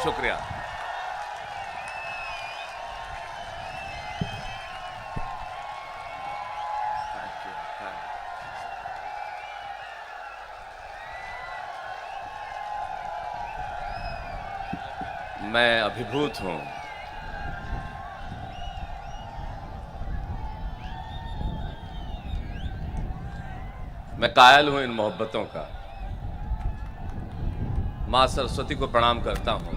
शुक्रिया। मैं अभिभूत हूं। मैं कायल हूं इन मोहब्बतों का। मां सरस्वती को प्रणाम करता हूं,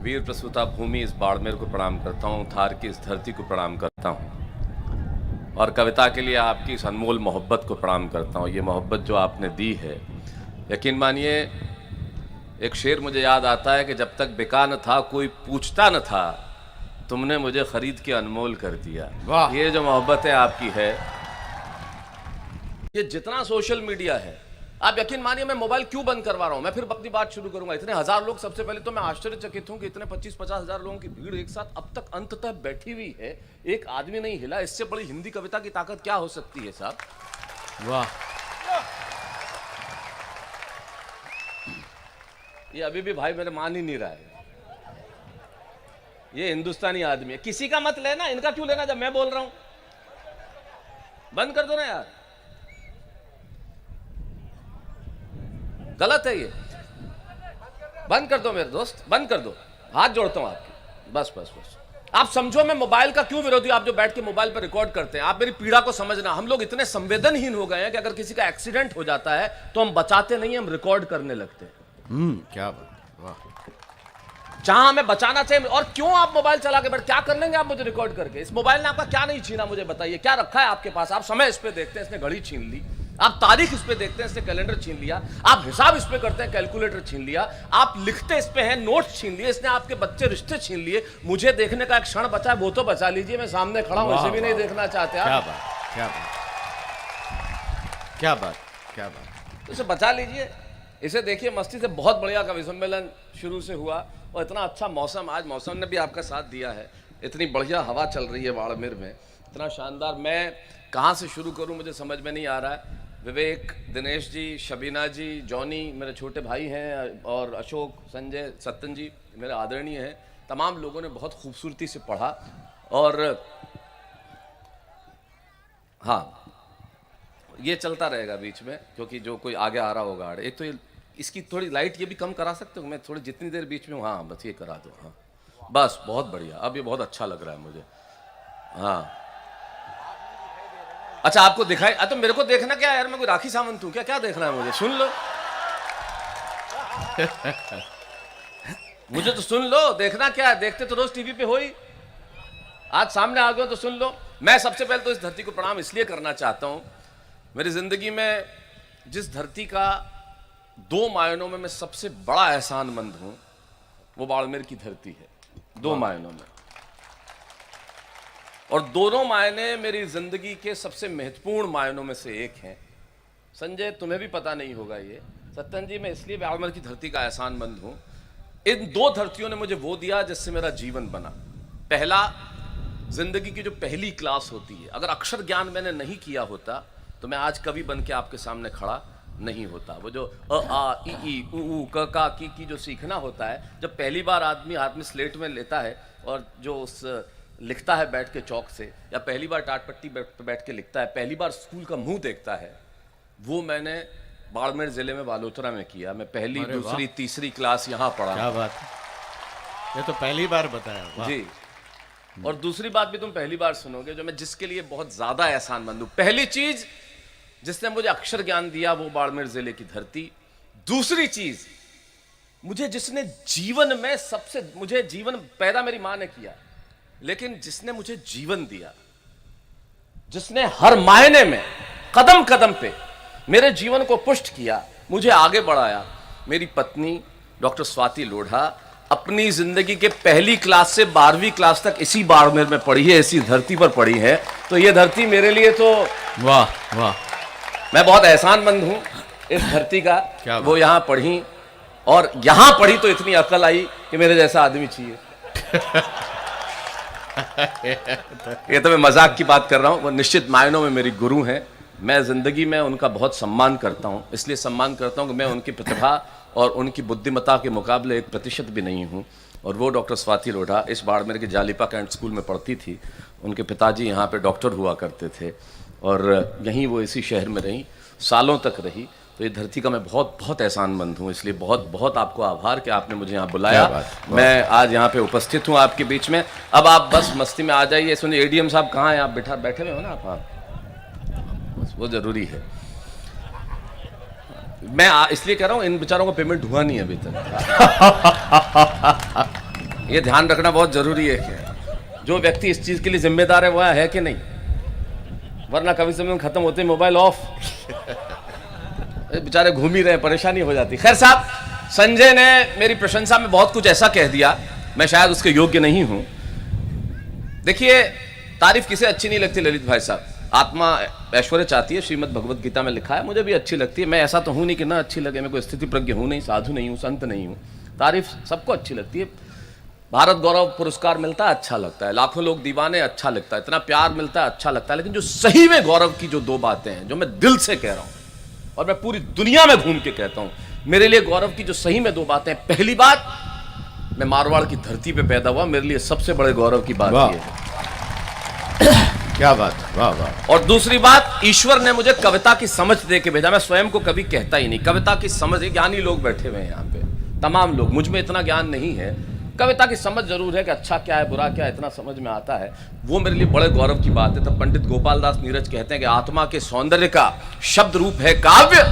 वीर प्रसूता भूमि इस बाड़मेर को प्रणाम करता हूं, थार की इस धरती को प्रणाम करता हूं और कविता के लिए आपकी इस अनमोल मोहब्बत को प्रणाम करता हूं। ये मोहब्बत जो आपने दी है, यकीन मानिए, एक शेर मुझे याद आता है कि जब तक बिका न था कोई पूछता न था, तुमने मुझे खरीद के अनमोल कर दिया। वाह। ये जो मोहब्बत है आपकी है, ये जितना सोशल मीडिया है, आप यकीन मानिए, मैं मोबाइल क्यों बंद करवा रहा हूं, मैं फिर अपनी बात शुरू करूंगा। इतने हजार लोग, सबसे पहले तो मैं आश्चर्यचकित हूं कि इतने 25-50 हजार लोगों की भीड़ एक साथ अब तक अंततः बैठी हुई है, एक आदमी नहीं हिला। इससे बड़ी हिंदी कविता की ताकत क्या हो सकती है साहब। वाह। ये अभी भी भाई मेरे मान ही नहीं रहा है। ये हिंदुस्तानी आदमी है, किसी का मत लेना, इनका क्यों लेना जब मैं बोल रहा हूं। बंद कर दो ना यार, गलत है ये। बंद कर दो मेरे दोस्त, बंद कर दो, हाथ जोड़ता हूं आपकी। बस बस बस, आप समझो मैं मोबाइल का क्यों विरोधी। आप जो बैठ के मोबाइल पर रिकॉर्ड करते हैं, आप मेरी पीड़ा को समझना। हम लोग इतने संवेदनहीन हो गए हैं कि अगर किसी का एक्सीडेंट हो जाता है तो हम बचाते नहीं, हम रिकॉर्ड करने लगते हैं। क्या बात, वाह। जहां हमें बचाना चाहिए। और क्यों आप मोबाइल चला के बैठ, क्या कर लेंगे आप मुझे रिकॉर्ड करके। इस मोबाइल ने आपका क्या नहीं छीना, मुझे बताइए। क्या रखा है आपके पास। आप समय इस पे देखते हैं, इसने घड़ी छीन ली। आप तारीख इस पे देखते हैं, इसने कैलेंडर छीन लिया। आप हिसाब इस पे करते हैं, कैलकुलेटर छीन लिया। आप लिखते इस पे हैं, नोट्स छीन लिए इसने। आपके बच्चे रिश्ते छीन लिए। मुझे देखने का एक क्षण बचा है, वो तो बचा लीजिए। मैं सामने खड़ा हूं, इसे भी नहीं देखना चाहते आप। क्या बात, क्या बात, क्या बात, क्या बात। तो इसे बचा लीजिए, इसे देखिए मस्ती से। बहुत बढ़िया कवि सम्मेलन शुरू से हुआ और इतना अच्छा मौसम, आज मौसम ने भी आपका साथ दिया है। इतनी बढ़िया हवा चल रही है बाड़मेर में, इतना शानदार। मैं कहाँ से शुरू करूँ मुझे समझ में नहीं आ रहा है। विवेक, दिनेश जी, शबीना जी, जॉनी मेरे छोटे भाई हैं, और अशोक, संजय, सत्यन जी मेरे आदरणीय हैं। तमाम लोगों ने बहुत खूबसूरती से पढ़ा। और हाँ, ये चलता रहेगा बीच में, क्योंकि जो कोई आगे आ रहा होगा। एक तो ये, इसकी थोड़ी लाइट ये भी कम करा सकते हो, मैं थोड़ी जितनी देर बीच में हूँ। हाँ बस ये करा दो। हाँ बस, बहुत बढ़िया, अब ये बहुत अच्छा लग रहा है मुझे। हाँ अच्छा, आपको दिखाई। तो मेरे को देखना क्या यार, मैं कोई राखी सावंत हूँ क्या, क्या देखना है मुझे। सुन लो मुझे तो सुन लो, देखना क्या है। देखते तो रोज टीवी पे हो ही, आज सामने आ गए तो सुन लो। मैं सबसे पहले तो इस धरती को प्रणाम इसलिए करना चाहता हूं। मेरी जिंदगी में जिस धरती का दो मायनों में मैं सबसे बड़ा एहसानमंद हूं, वो बाड़मेर की धरती है, दो मायनों में। और दोनों मायने मेरी जिंदगी के सबसे महत्वपूर्ण मायनों में से एक हैं। संजय, तुम्हें भी पता नहीं होगा ये। सत्यन जी, मैं इसलिए बाड़मेर की धरती का एहसानमंद हूं। इन दो धरतियों ने मुझे वो दिया जिससे मेरा जीवन बना। पहला, जिंदगी की जो पहली क्लास होती है। अगर अक्षर ज्ञान मैंने नहीं किया होता तो मैं आज कवि बन के आपके सामने खड़ा नहीं होता। वो जो अ आ इ ई उ ऊ क का की जो सीखना होता है, जब पहली बार आदमी हाथ में स्लेट में लेता है और जो उस लिखता है बैठ के चौक से, या पहली बार टाट पट्टी बैठ के लिखता है, पहली बार स्कूल का मुंह देखता है, वो मैंने बाड़मेर जिले में बालोतरा में किया। मैं पहली, दूसरी, तीसरी क्लास यहाँ पढ़ा। क्या बात, ये तो पहली बार बताया जी। और दूसरी बात भी तुम पहली बार सुनोगे, जो मैं जिसके लिए बहुत ज्यादा एहसानमंद हूं। पहली चीज जिसने मुझे अक्षर ज्ञान दिया, वो बाड़मेर जिले की धरती। दूसरी चीज, मुझे जिसने जीवन में सबसे, मुझे जीवन पैदा मेरी मां ने किया, लेकिन जिसने मुझे जीवन दिया, जिसने हर मायने में कदम कदम पे मेरे जीवन को पुष्ट किया, मुझे आगे बढ़ाया, मेरी पत्नी डॉक्टर स्वाति लोढ़ा अपनी जिंदगी के पहली क्लास से 12वीं क्लास तक इसी बाड़मेर में पढ़ी है, इसी धरती पर पढ़ी है। तो ये धरती मेरे लिए तो, वाह वाह, मैं बहुत एहसानमंद हूं इस धरती का। वो यहाँ पढ़ी, और यहाँ पढ़ी तो इतनी अकल आई कि मेरे जैसा आदमी चाहिए। ये तो मैं मजाक की बात कर रहा हूं। वो निश्चित मायनों में मेरी गुरु हैं। मैं जिंदगी में उनका बहुत सम्मान करता हूं। इसलिए सम्मान करता हूं कि मैं उनकी प्रतिभा और उनकी बुद्धिमत्ता के मुकाबले 1% भी नहीं हूँ। और वो डॉक्टर स्वाति रोढ़ा इस बाड़मेर के जालिपा कैंट स्कूल में पढ़ती थी। उनके पिताजी यहाँ पे डॉक्टर हुआ करते थे और यहीं वो इसी शहर में रहीं, सालों तक रही। तो ये धरती का मैं बहुत बहुत एहसानमंद हूँ, इसलिए बहुत बहुत आपको आभार कि आपने मुझे यहाँ बुलाया। मैं आज यहाँ पे उपस्थित हूँ आपके बीच में। अब आप बस मस्ती में आ जाइए। सुनिए, एडीएम साहब कहाँ हैं? आप बैठे हुए हो ना आप? बस वो ज़रूरी है। मैं इसलिए कह रहा हूँ, इन बेचारों को पेमेंट हुआ नहीं अभी तक। ये ध्यान रखना बहुत जरूरी है कि जो व्यक्ति इस चीज के लिए जिम्मेदार है वो है कि नहीं, वरना कभी समय खत्म होते मोबाइल ऑफ, बेचारे घूम ही रहे, परेशानी हो जाती। खैर साहब, संजय ने मेरी प्रशंसा में बहुत कुछ ऐसा कह दिया, मैं शायद उसके योग्य नहीं हूं। देखिए, तारीफ किसे अच्छी नहीं लगती ललित भाई साहब? आत्मा ऐश्वर्य चाहती है, श्रीमद् भगवत गीता में लिखा है, मुझे भी अच्छी लगती है। मैं ऐसा तो हूं नहीं कि ना अच्छी लगे, मैं कोई स्थिति प्रज्ञ हूं नहीं, साधु नहीं हूं, संत नहीं हूं। तारीफ सबको अच्छी लगती है। भारत गौरव पुरस्कार मिलता है, अच्छा लगता है। लाखों लोग दीवाने, अच्छा लगता है। इतना प्यार मिलता है, अच्छा लगता है। लेकिन जो सही में गौरव की जो दो बातें हैं, जो मैं दिल से कह रहा हूं और मैं पूरी दुनिया में घूम के कहता हूं, मेरे लिए गौरव की जो सही में दो बातें हैं, पहली बात, मैं मारवाड़ की धरती पे पैदा हुआ, मेरे लिए सबसे बड़े गौरव की बात यह है। क्या बात, वाह वाह। और दूसरी बात, ईश्वर ने मुझे कविता की समझ दे के भेजा। मैं स्वयं को कभी कहता ही नहीं, कविता की समझ। ज्ञानी लोग बैठे हुए हैं यहाँ पे, तमाम लोग, मुझ में इतना ज्ञान नहीं है। कविता की समझ जरूर है कि अच्छा क्या है, बुरा क्या है, इतना समझ में आता है। वो मेरे लिए बड़े गौरव की बात है। तब पंडित गोपाल दास नीरज कहते हैं कि आत्मा के सौंदर्य का शब्द रूप है काव्य,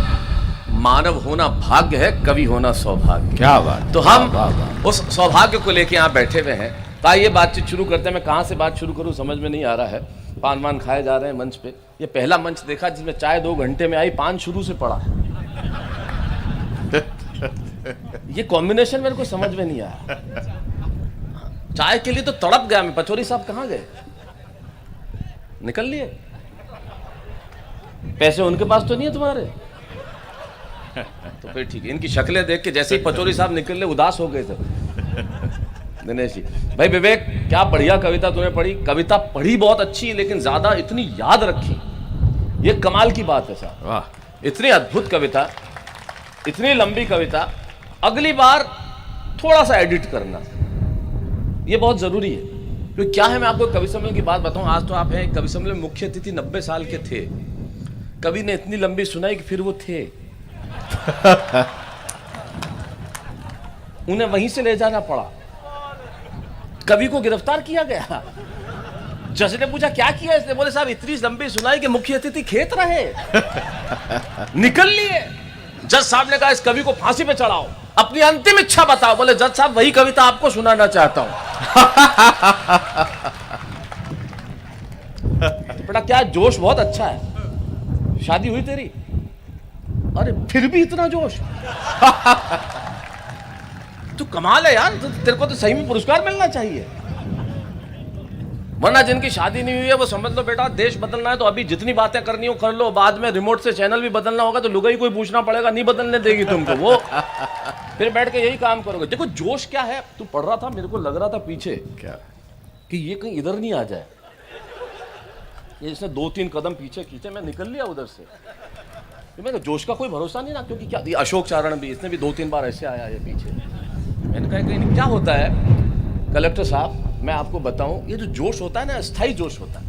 मानव होना भाग्य है, कवि होना सौभाग्य। क्या बात। तो हम उस सौभाग्य को लेके यहाँ बैठे हुए हैं। तो आइए बातचीत शुरू करते हैं। मैं कहाँ से बात शुरू करूँ समझ में नहीं आ रहा है। पान वान खाए जा रहे हैं मंच पे। ये पहला मंच देखा जिसमें चाय 2 घंटे में आई, पान शुरू से पड़ा। ये कॉम्बिनेशन मेरे को समझ में नहीं आया। चाय के लिए तो तड़प गया मैं। पचौरी साहब कहाँ गए? निकल लिए? पैसे उनके पास तो नहीं है तुम्हारे? तो फिर ठीक है। इनकी शक्लें देख के जैसे ही पचौरी साहब निकल ले, उदास हो गए थे दिनेश जी। भाई विवेक, क्या बढ़िया कविता तूने पढ़ी। कविता पढ़ी बहुत अच्छी, लेकिन ज्यादा इतनी याद रखी, ये कमाल की बात है साहब। वाह, इतनी अद्भुत कविता, इतनी लंबी कविता। अगली बार थोड़ा सा एडिट करना, ये बहुत जरूरी है। क्योंकि क्या है, मैं आपको कवि सम्मेलन की बात बताऊं। आज तो आप हैं कवि सम्मेलन में मुख्य अतिथि, 90 साल के थे। कवि ने इतनी लंबी सुनाई कि फिर वो थे उन्हें वहीं से ले जाना पड़ा। कवि को गिरफ्तार किया गया। जज ने पूछा क्या किया इसने? बोले साहब इतनी लंबी सुनाई कि मुख्य अतिथि खेत रहे, निकल लिए। जज साहब ने कहा इस कवि को फांसी पे चढ़ाओ, अपनी अंतिम इच्छा बताओ। बोले जज साहब वही कविता आपको सुनाना चाहता हूं। बेटा क्या जोश, बहुत अच्छा है। शादी हुई तेरी? अरे फिर भी इतना जोश। तू कमाल है यार, तेरे को तो सही में पुरस्कार मिलना चाहिए। वरना जिनकी शादी नहीं हुई है वो समझ लो बेटा, देश बदलना है तो अभी जितनी बातें करनी हो कर लो, बाद में रिमोट से चैनल भी बदलना होगा तो लुगाई कोई पूछना पड़ेगा, नहीं बदलने देगी तुमको वो। फिर बैठ के यही काम करोगे। देखो जोश क्या है, तू पढ़ रहा था, मेरे को लग रहा था पीछे क्या कि ये कहीं इधर नहीं आ जाए। ये इसने 2-3 कदम पीछे खींचे, मैं निकल लिया उधर से। मैं जोश का कोई भरोसा नहीं ना, क्योंकि क्या, अशोक चारण भी, इसने भी 2-3 बार ऐसे आया ये पीछे। मैंने कहा कहीं क्या होता है कलेक्टर साहब, मैं आपको बताऊं, ये जो जोश होता है ना, स्थायी जोश होता है।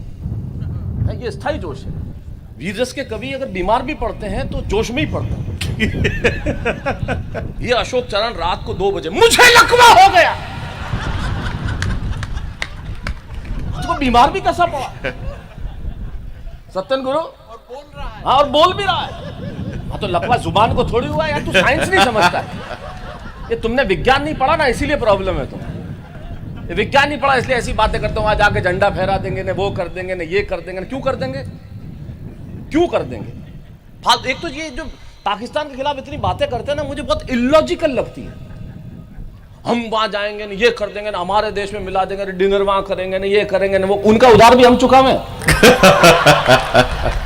ये स्थायी जोश है। वीर रस के कवि अगर बीमार भी पड़ते हैं तो जोश में ही पड़ते हैं। ये अशोक चारण रात को 2 बजे, मुझे लकवा हो गया। उसको बीमार भी कैसा पड़ा? सत्यन गुरु और बोल रहा है। हाँ, और बोल भी रहा है। हाँ, तो लकवा जुबान को थोड़ी हुआ यार, तू साइंस नहीं समझता। ये तुमने विज्ञान नहीं पढ़ा ना, इसीलिए प्रॉब्लम है तुम। विज्ञान नहीं पढ़ा इसलिए ऐसी बातें करते हो। आज आके झंडा फहरा देंगे ने, वो कर देंगे ने, ये कर देंगे ने। क्यों कर देंगे? क्यों कर देंगे? एक तो ये जो पाकिस्तान के खिलाफ इतनी बातें करते हैं ना, मुझे बहुत इलॉजिकल लगती है। हम वहां जाएंगे ने, ये कर देंगे ना, हमारे देश में मिला देंगे, डिनर वहां करेंगे ने, ये करेंगे ना, वो उनका उधार भी हम चुकावे।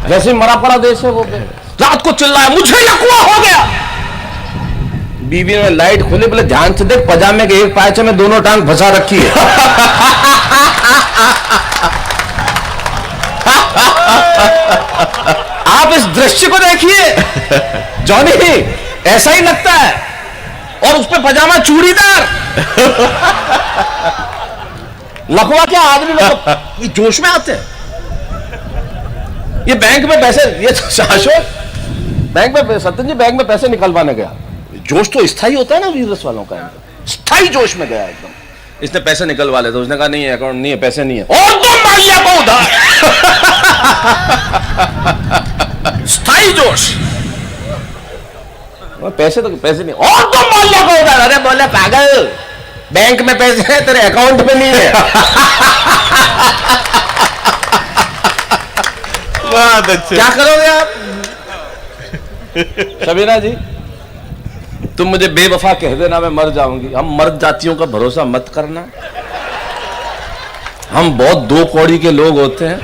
जैसे मरा पड़ा देश है वो। रात को चिल्लाया मुझे लकवा हो गया। बीवी ने लाइट खोली, बोले ध्यान से देख, पजामे के एक पायचे में दोनों टांग फंसा रखी है। आप इस दृश्य को देखिए जॉनी, ऐसा ही लगता है और उस पे पजामा चूड़ीदार। लखवा क्या आदमी, मतलब जोश में आते हैं। ये बैंक में पैसे, ये शाश्वत बैंक में, सत्यन जी बैंक में पैसे निकलवाने गया। जोश तो स्थायी होता है ना वीर रस वालों का, स्थायी जोश में गया एकदम। इसने पैसे निकलवा ले, तो उसने कहा नहीं है, अकाउंट नहीं है, पैसे नहीं है। और तुम मालिया को उधार। स्थायी जोश, पैसे तो पैसे नहीं, और तुम मालिया को उधार। अरे बोले पागल, बैंक में पैसे है, तेरे अकाउंट में नहीं है। बहुत अच्छे। क्या करोगे आप? शबीना जी, तुम मुझे बेवफा कह देना, मैं मर जाऊंगी। हम मर्द जातियों का भरोसा मत करना, हम बहुत दो कौड़ी के लोग होते हैं।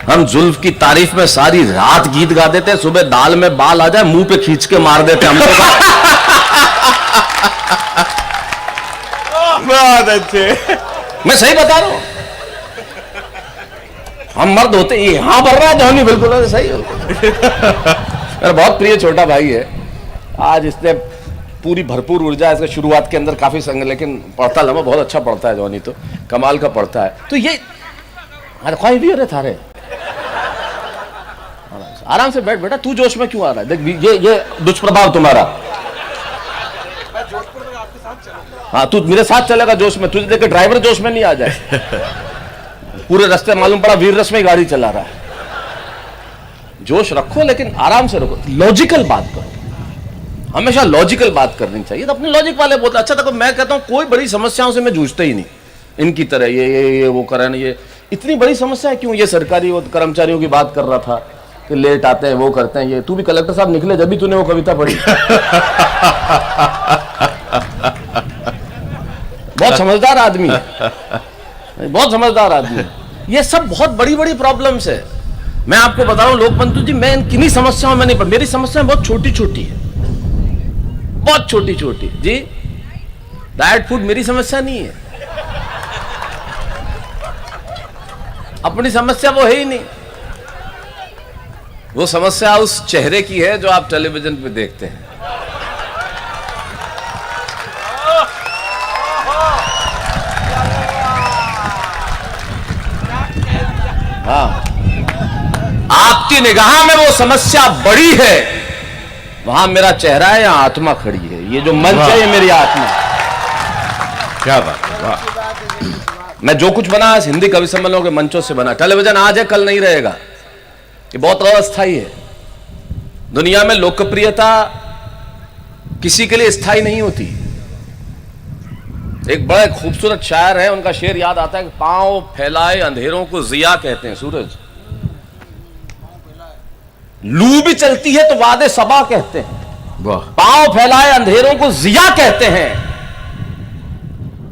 हम जुल्फ की तारीफ में सारी रात गीत गा देते हैं, सुबह दाल में बाल आ जाए मुंह पे खींच के मार देते हैं हमको। बहुत अच्छे। मैं सही बता रहा हूं, हम मर्द होते। यहां भर रहा है जॉनी, बिल्कुल सही हो। मेरा बहुत प्रिय छोटा भाई है, आज इसने पूरी भरपूर ऊर्जा इसके शुरुआत के अंदर काफी संग, लेकिन पढ़ता लम्बा बहुत अच्छा पढ़ता है जॉनी, तो कमाल का पढ़ता है। तो ये ख्वाहिश भी हो रहे थारे, आराम से बैठ बेटा, तू जोश में क्यों आ रहा है? देख ये दुष्प्रभाव तुम्हारा। हाँ, तू मेरे साथ चलेगा जोश में, तुझे देख के ड्राइवर जोश में नहीं आ जाए। पूरे रास्ते मालूम पड़ा वीर रस में गाड़ी चला रहा है। जोश रखो, लेकिन आराम से रखो, लॉजिकल बात करो, हमेशा लॉजिकल बात करनी चाहिए। तो अपने लॉजिक वाले बोलते अच्छा था। मैं कहता हूं कोई बड़ी समस्याओं से मैं जूझता ही नहीं, इनकी तरह ये वो करें, ये इतनी बड़ी समस्या है क्यों? ये सरकारी वो कर्मचारियों की बात कर रहा था कि लेट आते हैं, वो करते हैं, ये तू भी कलेक्टर साहब निकले जब भी तूने वो कविता पढ़ी। बहुत समझदार आदमी है, बहुत समझदार आदमी है। ये सब बहुत बड़ी बड़ी प्रॉब्लम्स है। मैं आपको बता रहा हूं लोकबंधु जी, मैं किन्हीं समस्याओं में नहीं पड़, मेरी समस्याएं बहुत छोटी छोटी है, बहुत छोटी छोटी जी। डाइट फूड मेरी समस्या नहीं है, अपनी समस्या वो है ही नहीं। वो समस्या उस चेहरे की है जो आप टेलीविजन पे देखते हैं। हाँ, आपकी निगाह में वो समस्या बड़ी है, वहां मेरा चेहरा है, यहां आत्मा खड़ी है। ये जो मंच है, ये मेरी आत्मा। क्या बात है, वाह। मैं जो कुछ बना हिंदी कवि सम्मेलनों के मंचों से बना। टेलीविजन आज है, कल नहीं रहेगा, ये बहुत अस्थायी है। दुनिया में लोकप्रियता किसी के लिए स्थायी नहीं होती। एक बड़े खूबसूरत शायर है, उनका शेर याद आता है कि पांव फैलाए अंधेरों को जिया कहते हैं सूरज, लू भी चलती है तो वादे सबा कहते हैं। वाह। पांव फैलाए अंधेरों को जिया कहते हैं,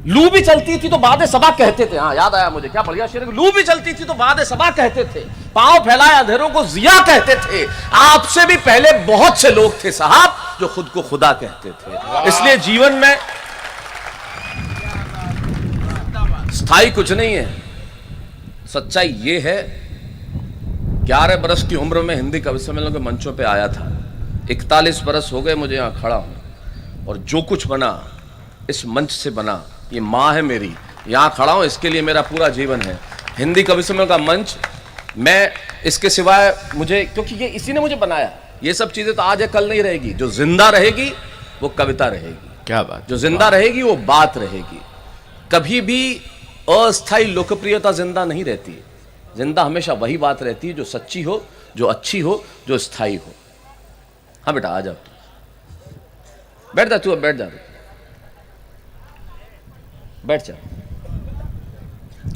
लू भी चलती थी तो वादे सबा कहते थे। हाँ, याद आया मुझे, क्या बढ़िया शेर है। लू भी चलती थी तो वादे सबा कहते थे, पांव फैलाए अंधेरों को जिया कहते थे। आपसे भी पहले बहुत से लोग थे साहब जो खुद को खुदा कहते थे। इसलिए जीवन में स्थायी कुछ नहीं है। सच्चाई ये है, 11 बरस की उम्र में हिंदी कवि सम्मेलन के मंचों पे आया था। 41 बरस हो गए मुझे यहाँ खड़ा हूँ, और जो कुछ बना इस मंच से बना। ये माँ है मेरी, यहाँ खड़ा हूँ, इसके लिए मेरा पूरा जीवन है। हिंदी कवि सम्मेलन का मंच, मैं इसके सिवाय मुझे, क्योंकि ये इसी ने मुझे बनाया। ये सब चीजें तो आज है कल नहीं रहेगी। जो जिंदा रहेगी वो कविता रहेगी। क्या बात। जो जिंदा रहेगी वो बात रहेगी। कभी भी अस्थायी लोकप्रियता जिंदा नहीं रहती। जिंदा हमेशा वही बात रहती है जो सच्ची हो, जो अच्छी हो, जो स्थायी हो। हाँ बेटा, आ जाओ, बैठ जा तू, अब बैठ जा, बैठ जा।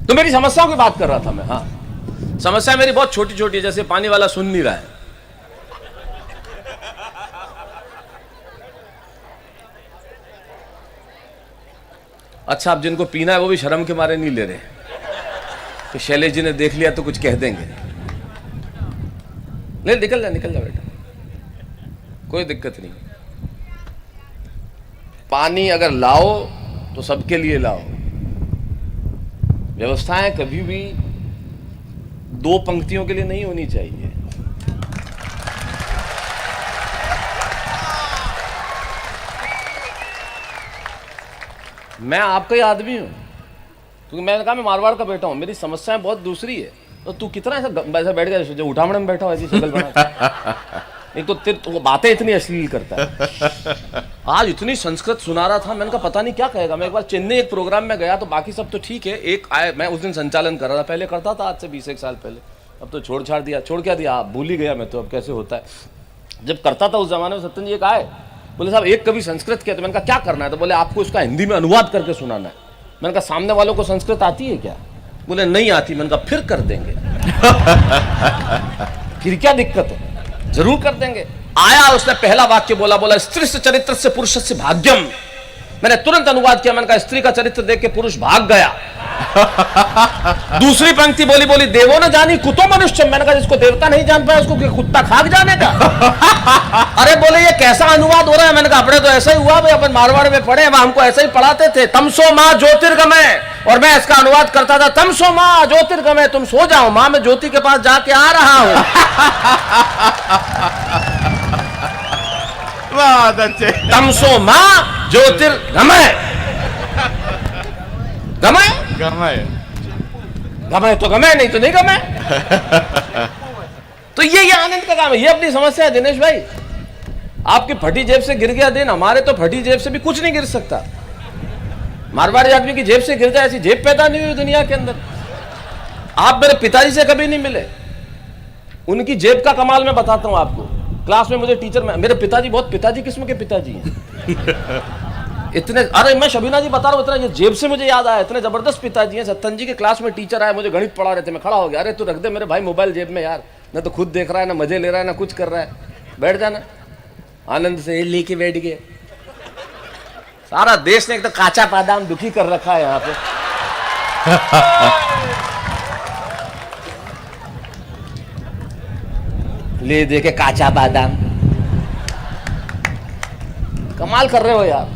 तो मेरी समस्याओं की बात कर रहा था मैं। हाँ, समस्या मेरी बहुत छोटी छोटी है, जैसे पानी वाला सुन नहीं रहा है। अच्छा, अब जिनको पीना है वो भी शर्म के मारे नहीं ले रहे कि शैलेश जी ने देख लिया तो कुछ कह देंगे। नहीं, निकल जा, निकल जा बेटा, कोई दिक्कत नहीं। पानी अगर लाओ तो सबके लिए लाओ। व्यवस्थाएं कभी भी 2 पंक्तियों के लिए नहीं होनी चाहिए। मैं आपका ही आदमी हूँ, क्योंकि मैंने कहा मैं मारवाड़ का बेटा हूँ, मेरी समस्याएं बहुत दूसरी है। तो तू कितना ऐसा बैठ गया जो उठामड़े में बैठा हो ऐसी शक्ल बना। एक तो वो बातें इतनी अश्लील करता है। आज इतनी संस्कृत सुना रहा था, मैंने कहा पता नहीं क्या कहेगा। मैं एक बार चेन्नई एक प्रोग्राम में गया तो बाकी सब तो ठीक है, एक आए, मैं उस दिन संचालन कर रहा था, पहले करता था आज से 20 साल पहले, अब तो छोड़ क्या दिया, आप भूल ही गया मैं तो, अब कैसे होता है। जब करता था उस जमाने में सत्यन जी एक आए, बोले साहब एक कवि संस्कृत किया, तो मैंने कहा क्या करना है, तो बोले आपको उसका हिंदी में अनुवाद करके सुनाना है। मैंने कहा सामने वालों को संस्कृत आती है क्या? बोले नहीं आती। मैंने कहा फिर कर देंगे। फिर क्या दिक्कत है, जरूर कर देंगे। आया, उसने पहला वाक्य बोला स्त्री से चरित्र से पुरुष से भाग्यम। मैंने तुरंत अनुवाद किया, मैंने कहा स्त्री का चरित्र देख के पुरुष भाग गया। दूसरी पंक्ति बोली देवो न जानी कुतो मनुष्य। मैंने कहा जिसको देवता नहीं जान पाया उसको कुत्ता खाक जानेगा। अरे बोले ये कैसा अनुवाद हो रहा है? मैंने कहा अपने तो ऐसा ही हुआ भाई, अपन मारवाड़ में पढ़े, वहां हमको ऐसा ही पढ़ाते थे, तमसो माँ ज्योतिर्गमय, और मैं इसका अनुवाद करता था तमसो माँ ज्योतिर्गमय, तुम सो जाओ माँ, मैं ज्योति के पास जाके आ रहा हूं। बहुत अच्छे। तमसो माँ ज्योतिर्गमय, गमय गमय तो गमय, नहीं तो नहीं गमय। तो ये आनंद का काम है, ये अपनी समस्या है दिनेश भाई। आपकी फटी जेब से गिर गया दिन, हमारे तो फटी जेब से भी कुछ नहीं गिर सकता। मारवाड़ी आदमी की जेब से गिर जाए ऐसी जेब पैदा नहीं हुई दुनिया के अंदर। आप मेरे पिताजी से कभी नहीं मिले, उनकी जेब का कमाल मैं बताता हूं आपको। क्लास में मुझे टीचर, मेरे पिताजी बहुत पिताजी किस्म के पिताजी हैं। इतने, अरे मैं शबीना जी बता रहा हूँ, इतना ये जेब से मुझे याद आया, इतने जबरदस्त पिताजी हैं। सत्तन जी के क्लास में टीचर आए, मुझे गणित पढ़ा रहे थे, मैं खड़ा हो गया, अरे तू रख दे मेरे भाई मोबाइल जेब में यार, ना तो खुद देख रहा है, ना मजे ले रहा है, ना कुछ कर रहा है, बैठ जाना। आनंद से लेके बैठ गए। सारा देश ने एक तो काचा बादाम दुखी कर रखा है यहाँ पे। ले दे के काचा बादाम, कमाल कर रहे हो यार।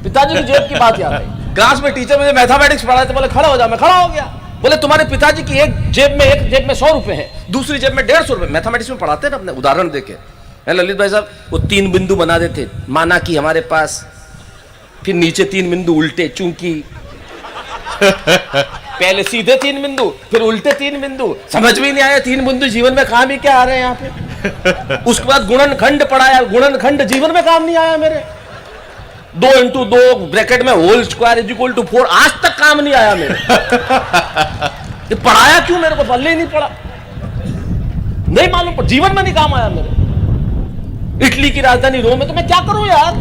पिताजी की जेब की बात याद आई। क्लास में टीचर मुझे मैथमेटिक्स पढ़ाए थे, बोले खड़ा हो जा, मैं खड़ा हो गया। बोले तुम्हारे पिताजी की एक जेब में 100 रुपए हैं, दूसरी जेब में 150 रुपए। मैथमेटिक्स में पढ़ाते हैं ना अपने, उदाहरण देके। ललित भाई साहब वो 3 बिंदु बना देते, माना कि हमारे पास, फिर नीचे 3 बिंदु उल्टे, चूंकि पहले सीधे 3 बिंदु, फिर उल्टे 3 बिंदु, समझ में नहीं आया 3 बिंदु जीवन में काम ही क्या आ रहे हैं यहाँ पे। उसके बाद गुणनखंड पढ़ाया, गुणनखंड जीवन में काम नहीं आया मेरे। 2 × 2 ब्रैकेट में होल स्क्वायर इक्वल टू 4, आज तक काम नहीं आया मेरे। ये पढ़ाया क्यों मेरे को, पल्ले ही नहीं पढ़ा, नहीं मालूम, जीवन में नहीं काम आया मेरे। इटली की राजधानी रोम में तो मैं क्या करूं यार।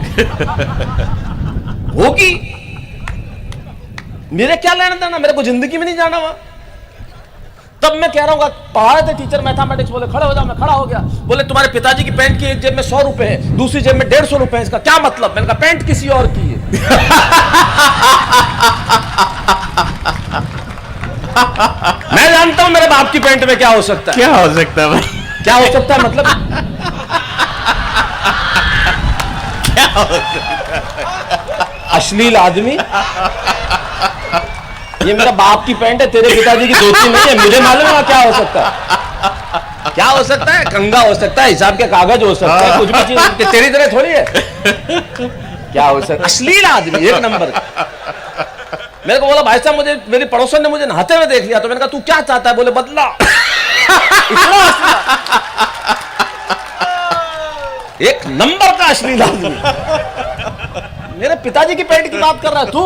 होगी, मेरे क्या लेना देना, मेरे को जिंदगी में नहीं जाना वहां। तब मैं कह रहा हूँ, पढ़ा रहे थे टीचर मैथमेटिक्स, बोले खड़े हो जा, मैं खड़ा हो गया। बोले तुम्हारे पिताजी की पैंट की एक जेब में 100 रुपए है, दूसरी जेब में 150 रुपए है, इसका क्या मतलब? मैंने कहा पैंट किसी और की है। मैं जानता हूं मेरे बाप की पैंट में क्या हो सकता है। क्या हो सकता है भाई? क्या हो सकता है मतलब? क्या हो सकता है? अश्लील आदमी, ये मेरा बाप की पैंट है, तेरे पिताजी की धोती नहीं है, मुझे मालूम है क्या हो सकता है। क्या हो सकता है? कंगा हो सकता है, हिसाब के कागज हो सकता है, कुछ भी चीज तेरी तरह थोड़ी है। क्या हो सकता है? अश्लील आदमी एक नंबर। मेरे को बोला भाई साहब, मुझे मेरी पड़ोसन ने मुझे नहाते हुए देख लिया, तो मैंने कहा तू क्या चाहता है? बोले बदला। एक नंबर का अश्लील आदमी। मेरे पिताजी की पैंट की बात कर रहा है तू।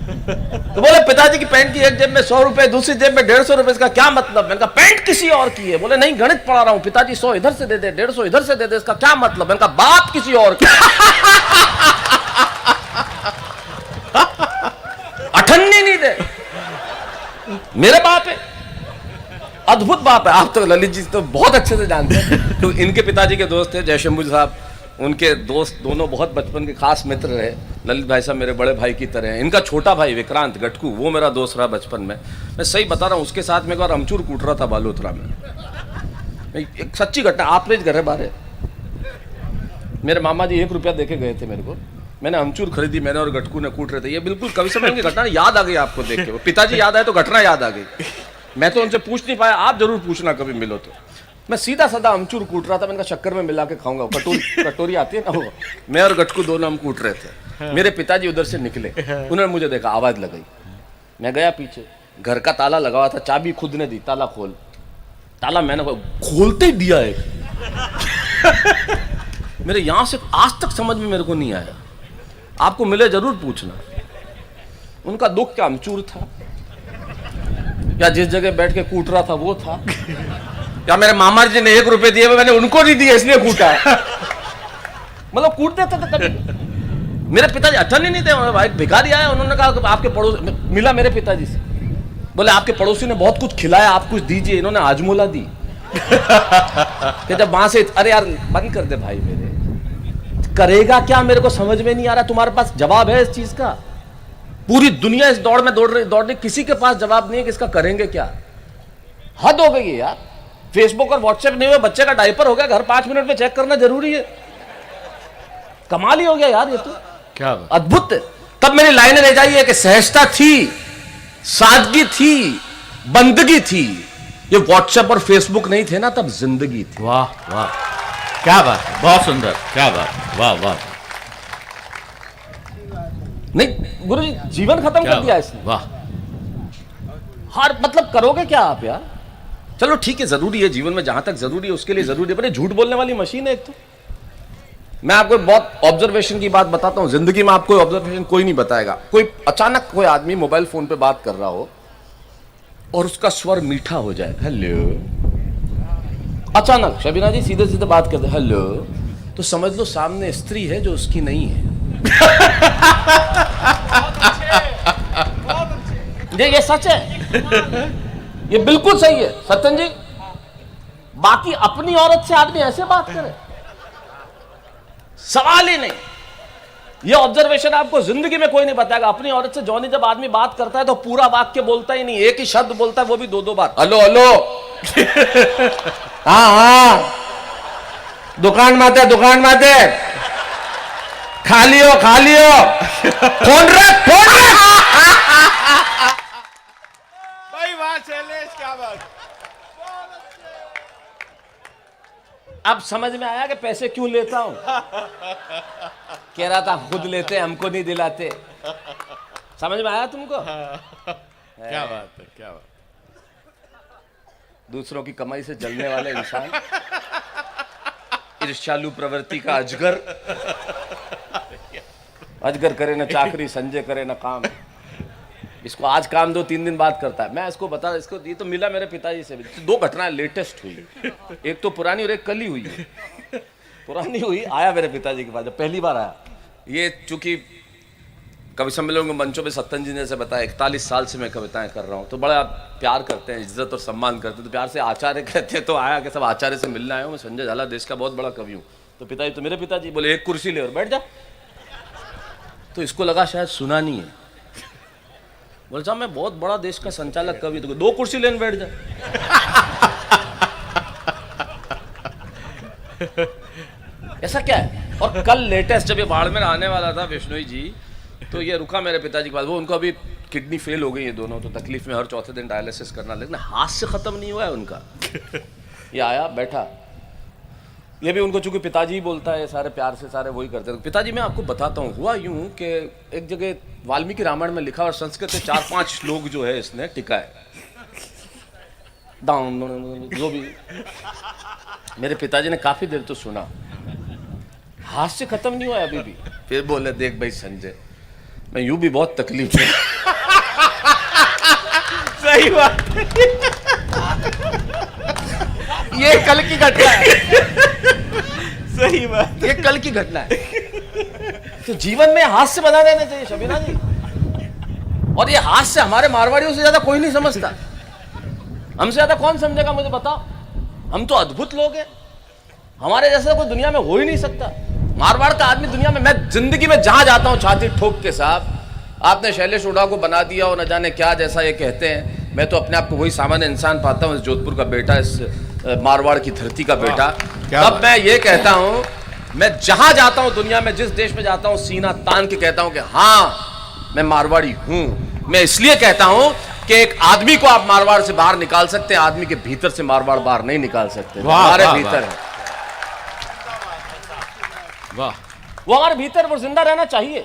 तो बोले पिताजी की पैंट की एक जेब में 100 रुपए, दूसरी जेब में 150 रुपए, इसका क्या मतलब? मैंने कहा पैंट किसी और की है। बोले नहीं, गणित पढ़ा रहा हूं, पिताजी 100 इधर से दे दे, 150 इधर से दे दे, इसका क्या मतलब? मैंने कहा बाप किसी और की। अठन्नी नहीं दे, मेरे बाप है, अद्भुत बाप है। आप तो ललित जी तो बहुत अच्छे से जानते हैं, तो इनके पिताजी के दोस्त थे जयशंभू साहब, उनके दोस्त दोनों बहुत बचपन के खास मित्र रहे। ललित भाई साहब मेरे बड़े भाई की तरह हैं। इनका छोटा भाई विक्रांत गटकू, वो मेरा दोस्त रहा बचपन में। मैं सही बता रहा हूँ, उसके साथ में एक बार अमचूर कूट रहा था बालोतरा में। एक सच्ची घटना, आप ले घर है बारे। मेरे मामा जी 1 रुपया देके गए थे मेरे को, मैंने अमचूर खरीदी, मैंने और गटकू ने कूट रहे थे। ये बिल्कुल कवि सम्मेलन की घटना याद आ गई आपको देख के। पिताजी याद आए तो घटना याद आ गई। मैं तो उनसे पूछ नहीं पाया, आप जरूर पूछना कभी मिलो तो। मैं सीधा साधा अमचूर कूट रहा था, मैंने कहा शक्कर में मिला के खाऊंगा, कटोरी आती है ना वो, मैं और गटकू दोनों हम कूट रहे थे। मेरे पिताजी उधर से निकले, उन्होंने मुझे देखा, आवाज लगाई, मैं गया पीछे, घर का ताला लगा हुआ था, चाबी खुद ने दी, ताला खोल, ताला मैंने खोलते ही दिया एक। मेरे यहां से आज तक समझ में मेरे को नहीं आया, आपको मिले जरूर पूछना उनका दुख क्या अमचूर था, या जिस जगह बैठ के कूट रहा था वो था, या मेरे मामा जी ने 1 रुपए दिए मैंने उनको नहीं दिए इसलिए कूटा है। मतलब कूट देते थे कभी। मेरे पिताजी अच्छा नहीं थे, भाई भिखारी आया, उन्होंने कहा कि आपके पड़ोस मिला मेरे पिताजी से, बोले आपके पड़ोसी ने बहुत कुछ खिलाया, आप कुछ दीजिए, इन्होंने हाजमोला दी। कि जब वहां से, अरे यार बंद कर दे भाई, मेरे करेगा क्या मेरे को समझ में नहीं आ रहा, तुम्हारे पास जवाब है इस चीज का? पूरी दुनिया इस दौड़ में दौड़ रही, किसी के पास जवाब नहीं है कि इसका करेंगे क्या। हद हो गई है यार, फेसबुक और व्हाट्सएप नहीं हुआ, बच्चे का डायपर हो गया, घर 5 मिनट में चेक करना जरूरी है। कमाल ही हो गया यार, ये तो क्या अद्भुत। तब मेरी लाइनें रह जाइए कि सहजता थी, सादगी थी, बंदगी थी, ये व्हाट्सएप और फेसबुक नहीं थे ना, तब जिंदगी थी। वाह वाह, क्या बात है, बहुत सुंदर, क्या बात, वाह वाह। नहीं गुरुजी, जीवन खत्म कर दिया इसने। वाह, हर मतलब करोगे क्या आप यार? चलो ठीक है, जरूरी है जीवन में, जहां तक जरूरी है उसके लिए जरूरी है, पर झूठ बोलने वाली मशीन है एक तो। मैं आपको बहुत ऑब्जर्वेशन की बात बताता हूं, जिंदगी में आपको ऑब्जर्वेशन कोई नहीं बताएगा। कोई अचानक कोई आदमी मोबाइल फोन पे बात कर रहा हो और उसका स्वर मीठा हो जाए, हेलो, अचानक शबीना जी सीधे सीधे बात करते हेलो, तो समझ लो सामने स्त्री है जो उसकी नहीं है। ये सच है, ये बिल्कुल सही है सत्यन जी। बाकी अपनी औरत से आदमी ऐसे बात करे, सवाल ही नहीं। ये ऑब्जर्वेशन आपको जिंदगी में कोई नहीं बताएगा। अपनी औरत से जॉनी जब आदमी बात करता है तो पूरा वाक्य बोलता ही नहीं, एक ही शब्द बोलता है, वो भी 2-2 बार, हेलो हेलो, हाँ हाँ, दुकान माते खा लियो फोन रख भाई वाह शैलेश, क्या बात। अब समझ में आया कि पैसे क्यों लेता हूं। कह रहा था खुद लेते हमको नहीं दिलाते, समझ में आया तुमको? क्या बात है, क्या बात। दूसरों की कमाई से जलने वाले इंसान, ईर्ष्यालु प्रवृत्ति का अजगर करे ना चाकरी, संजय करे ना काम। इसको आज काम दो, 3 दिन बाद करता है। मैं इसको बता, इसको ये तो मिला मेरे पिताजी से भी। 2 घटनाएं लेटेस्ट हुई, एक तो पुरानी और एक कल ही हुई है। पुरानी हुई, आया मेरे पिताजी के पास जब पहली बार आया, ये चूंकि कवि सम्मेलन के मंचों पे सत्तन जी ने से बताया 41 साल से मैं कविताएं कर रहा हूँ, तो बड़ा प्यार करते हैं, इज्जत और सम्मान करते हैं, तो प्यार से आचार्य कहते हैं। तो आया कि सब आचार्य से मिलना आया हूँ, मैं संजय झाला देश का बहुत बड़ा कवि हूँ। तो पिताजी, तो मेरे पिताजी बोले एक कुर्सी ले और बैठ जा। तो इसको लगा शायद सुना नहीं है, बोले साहब मैं बहुत बड़ा देश का संचालक कवि, तो 2 कुर्सी लेने बैठ जा। ऐसा क्या है? और कल लेटेस्ट जब ये बाड़मेर आने वाला था विष्णु जी, तो ये रुका मेरे पिताजी के पास। वो उनको अभी किडनी फेल हो गई है दोनों, तो तकलीफ में हर चौथे दिन डायलिसिस करना, लेकिन हाथ से खत्म नहीं हुआ है उनका। ये आया बैठा, ये भी उनको चूंकि पिताजी ही बोलता है, सारे प्यार से सारे वही करते हैं। पिताजी मैं आपको बताता हूँ, हुआ यूं कि एक जगह वाल्मीकि रामायण में लिखा और संस्कृत के 4-5 श्लोक जो है इसने टिका है, जो भी। मेरे पिताजी ने काफी देर तो सुना, हाथ से खत्म नहीं हुआ अभी भी। फिर बोले देख भाई संजय, मैं यूं भी बहुत तकलीफ में। सही बात। ये कल की घटना है। सही बात, ये कल की घटना है। तो जीवन में हाथ से बना देना चाहिए शबीना जी, और ये हाथ से हमारे मारवाड़ियों से ज्यादा कोई नहीं समझता। हमसे ज्यादा कौन समझेगा मुझे बताओ? हम तो अद्भुत लोग हैं, हमारे जैसा कोई दुनिया में हो ही नहीं सकता। मारवाड़ का आदमी दुनिया में, मैं जिंदगी में जहां जाता हूं छाती ठोक के, साहब आपने शैलेश हुड्डा को बना दिया और न जाने क्या जैसा ये कहते हैं, मैं तो अपने आप को वही सामान्य इंसान पाता हूं, इस जोधपुर का बेटा, इस मारवाड़ की धरती का बेटा। तब मैं ये कहता हूं, मैं जहां जाता हूं दुनिया में, जिस देश में जाता हूं, सीना तान के कहता हूं कि हाँ मैं मारवाड़ी हूं। मैं इसलिए कहता हूं कि एक आदमी को आप मारवाड़ से बाहर निकाल सकते हैं, आदमी के भीतर से मारवाड़ बाहर नहीं निकाल सकते। हमारे भीतर है, वाह, वो हमारे भीतर, वो जिंदा रहना चाहिए।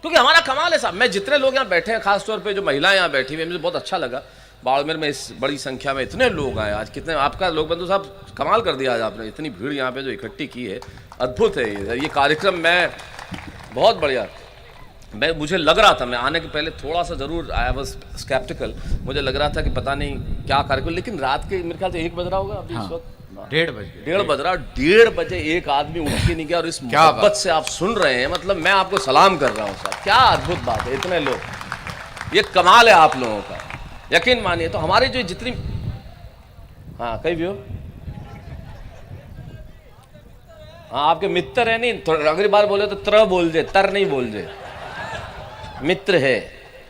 क्योंकि हमारा कमाल है साहब। मैं जितने लोग यहाँ बैठे हैं, खासतौर पे जो महिलाएं यहाँ बैठी हुई हैं, मुझे बहुत अच्छा लगा। बाड़मेर में इस बड़ी संख्या में इतने लोग आए आज। कितने आपका लोक बंधु साहब कमाल कर दिया आज आपने, इतनी भीड़ यहाँ पे जो इकट्ठी की है, अद्भुत है ये कार्यक्रम। मैं बहुत बढ़िया, मुझे लग रहा था, मैं आने के पहले थोड़ा सा जरूर आई वाज स्केप्टिकल, मुझे लग रहा था कि पता नहीं क्या कार्यक्रम, लेकिन रात के मेरे ख्याल से 1 बज रहा होगा अभी। हाँ, इस वक्त 1:30 बजे 1:30 बज रहा, 1:30 बजे एक आदमी उठ के नहीं गया और इस मोहब्बत से आप सुन रहे हैं, मतलब मैं आपको सलाम कर रहा हूँ साहब। क्या अद्भुत बात है, इतने लोग, ये कमाल है आप लोगों का, यकीन मानिए। तो हमारी जो जितनी, हाँ कई भी हो, हाँ आपके मित्र है, नहीं अगली बार बोले तो त्र बोल दे, तर नहीं बोल दे, मित्र है।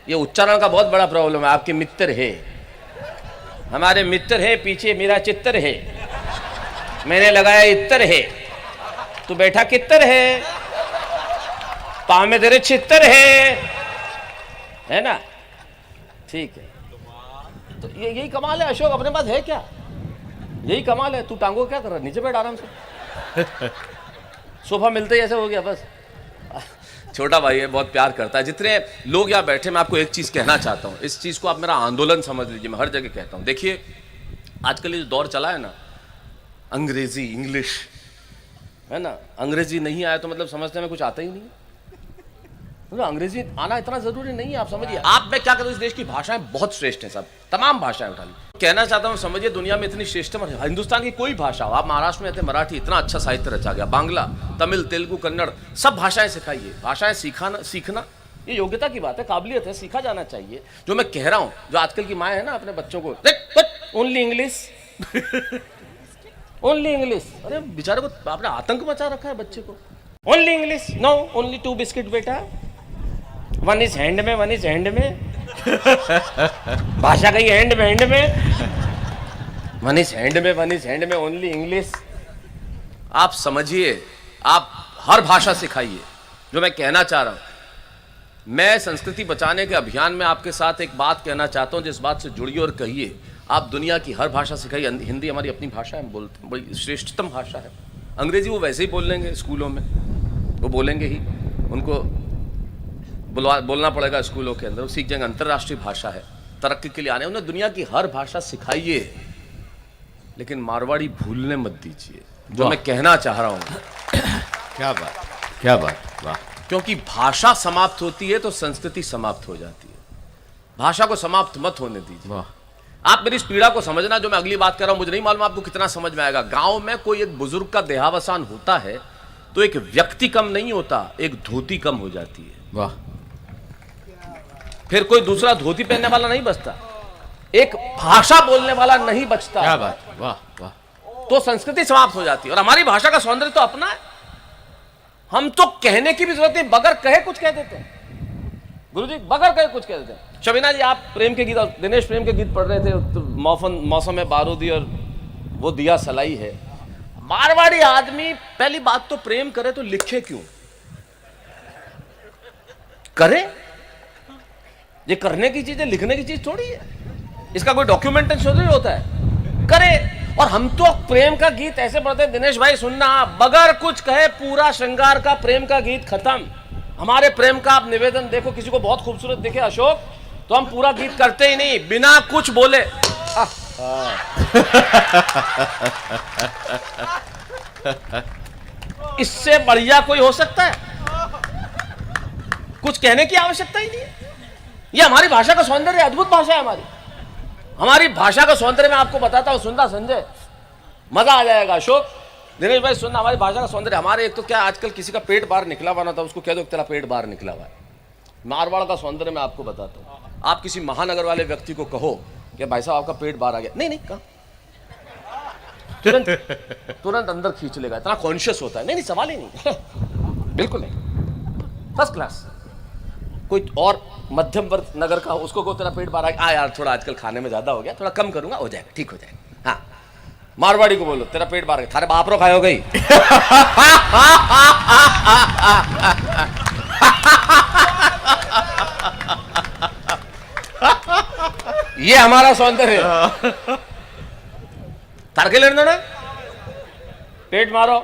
ये उच्चारण का बहुत बड़ा प्रॉब्लम है। आपके मित्र है, हमारे मित्र है, पीछे मेरा चित्र है, मैंने लगाया इत्र है, तू बैठा कित्र है, पाँव में तेरे चित्र है ना, ठीक है। तो यही कमाल है अशोक, अपने पास है क्या, यही कमाल है। तू टांगो क्या कर रहा है, नीचे बैठ आराम से, सोफा मिलते ही ऐसे हो गया बस। छोटा भाई है, बहुत प्यार करता है। जितने लोग यहाँ बैठे, मैं आपको एक चीज़ कहना चाहता हूँ, इस चीज़ को आप मेरा आंदोलन समझ लीजिए, मैं हर जगह कहता हूँ। देखिए आजकल ये जो दौर चला है ना, अंग्रेजी इंग्लिश है ना, अंग्रेजी नहीं आया तो मतलब समझते में कुछ आता ही नहीं, मतलब अंग्रेजी आना इतना जरूरी नहीं है। आप समझिए, आप मैं क्या करूँ, इस देश की भाषाएं बहुत श्रेष्ठ हैं सब, तमाम भाषाएं उठा ली। कहना चाहता हूँ, समझिए दुनिया में इतनी श्रेष्ठ, हिंदुस्तान की कोई भाषा हो, आप महाराष्ट्र में रहते, मराठी, इतना अच्छा साहित्य रचा गया, बांग्ला, तमिल, तेलुगु, कन्नड़, सब भाषाएं सिखाइए। भाषाएं सीखना ये योग्यता की बात है, काबिलियत है, सीखा जाना चाहिए। जो मैं कह रहा हूँ, जो आजकल की माँ है ना, अपने बच्चों को ओनली इंग्लिश ओनली इंग्लिश, अरे बेचारे को आपने आतंक मचा रखा है बच्चे को। Only English, no only 2 biscuit बेटा, 1 इज हैंड में, 1 इज हैंड में, भाषा कही हैंड में, 1 इज हैंड में, 1 इज हैंड में, ओनली इंग्लिश। आप समझिए, आप हर भाषा सिखाइए। जो मैं कहना चाह रहा हूं, मैं संस्कृति बचाने के अभियान में आपके साथ एक बात कहना चाहता हूं, जिस बात से जुड़िए और कहिए। आप दुनिया की हर भाषा सिखाइए। हिंदी हमारी अपनी भाषा है, बोलते हैं, बड़ी श्रेष्ठतम भाषा है। अंग्रेजी वो वैसे ही बोल लेंगे स्कूलों में, वो बोलेंगे ही, उनको बोलना पड़ेगा स्कूलों के अंदर, वो सीख जाएंगे। अंतर्राष्ट्रीय भाषा है, तरक्की के लिए आने, उन्हें दुनिया की हर भाषा सिखाइए, लेकिन मारवाड़ी भूलने मत दीजिए। जो मैं कहना चाह रहा हूँ, क्या बात, क्या बात, वाह। क्योंकि भाषा समाप्त होती है तो संस्कृति समाप्त हो जाती है। भाषा को समाप्त मत होने दीजिए। वाह। आप मेरी इस पीड़ा को समझना, जो मैं अगली बात कर रहा हूं, मुझे नहीं मालूम आपको कितना समझ में आएगा। गांव में कोई एक बुजुर्ग का देहावसान होता है तो एक व्यक्ति कम नहीं होता, एक धोती कम हो जाती है। वाह। फिर कोई दूसरा धोती पहनने वाला नहीं बचता, एक भाषा बोलने वाला नहीं बचता। क्या बात, वाह वाह। तो संस्कृति समाप्त हो जाती है। और हमारी भाषा का सौंदर्य तो अपना है, हम तो कहने की भी जरूरत नहीं, बगैर कहे कुछ कह देते हैं। गुरुजी बगैर कहे कुछ कह देते हैं। शबीना जी, आप प्रेम के गीत, दिनेश प्रेम के गीत पढ़ रहे थे, तो मौसम में बारूदी और वो दिया सलाई है। मारवाड़ी आदमी पहली बात तो प्रेम करे तो लिखे क्यों? करे, ये करने की चीज है, लिखने की चीज थोड़ी है। इसका कोई डॉक्यूमेंटेशन थोड़ी होता है, करे। और हम तो प्रेम का गीत ऐसे पढ़ते हैं, दिनेश भाई सुनना, बगैर कुछ कहे पूरा श्रृंगार का प्रेम का गीत खत्म। हमारे प्रेम का आप निवेदन देखो, किसी को बहुत खूबसूरत दिखे अशोक, तो हम पूरा गीत करते ही नहीं, बिना कुछ बोले। इससे बढ़िया कोई हो सकता है? कुछ कहने की आवश्यकता ही नहीं है। ये हमारी भाषा का सौंदर्य, अद्भुत भाषा है हमारी भाषा का सौंदर्य मैं आपको बताता हूं। सुनना संजय, मजा आ जाएगा। अशोक, दिनेश भाई सुनना, हमारी भाषा का सौंदर्य। हमारे एक तो क्या, आजकल किसी का पेट बाहर निकला हुआ ना था, उसको कह दो तेरा पेट बाहर निकला हुआ है। मारवाड़ का सौंदर्य मैं आपको बताता हूँ। आप किसी महानगर वाले व्यक्ति को कहो कि भाई साहब आपका पेट बाहर आ गया, नहीं कहा, तुरंत अंदर खींच लेगा, इतना कॉन्शियस होता है। नहीं सवाल ही नहीं बिल्कुल नहीं, फर्स्ट क्लास। कोई और मध्यम वर्ग नगर का, उसको को तेरा पेट बाहर आ गया, यार थोड़ा आजकल खाने में ज्यादा हो गया, थोड़ा कम करूंगा, हो जाएगा, ठीक हो जाएगा। हाँ, मारवाड़ी को बोलो तेरा पेट बाहर गया, थारे बाप रो खाए हो गई। ये हमारा सौंदर्य है। तारके लेने पेट मारो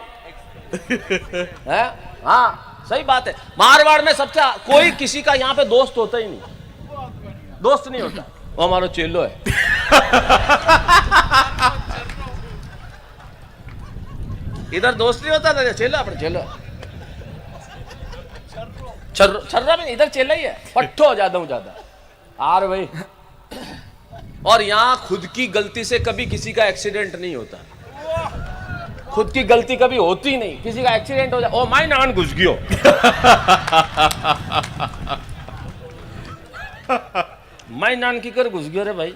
है। हाँ, सही बात है। मारवाड़ में सबसे कोई किसी का यहाँ पे दोस्त होता ही नहीं, दोस्त नहीं होता। वो हमारा चेलो है। इधर दोस्त नहीं होता था, चेलो अपने चेलो छर्रा में, इधर चेला ही है, पट्टो हो जाता हूं ज्यादा आर भाई। और यहां खुद की गलती से कभी किसी का एक्सीडेंट नहीं होता, खुद की गलती कभी होती नहीं, किसी का एक्सीडेंट हो जाए ओ माई नान घुस गयो। माई नान की कर घुस गयो रे भाई।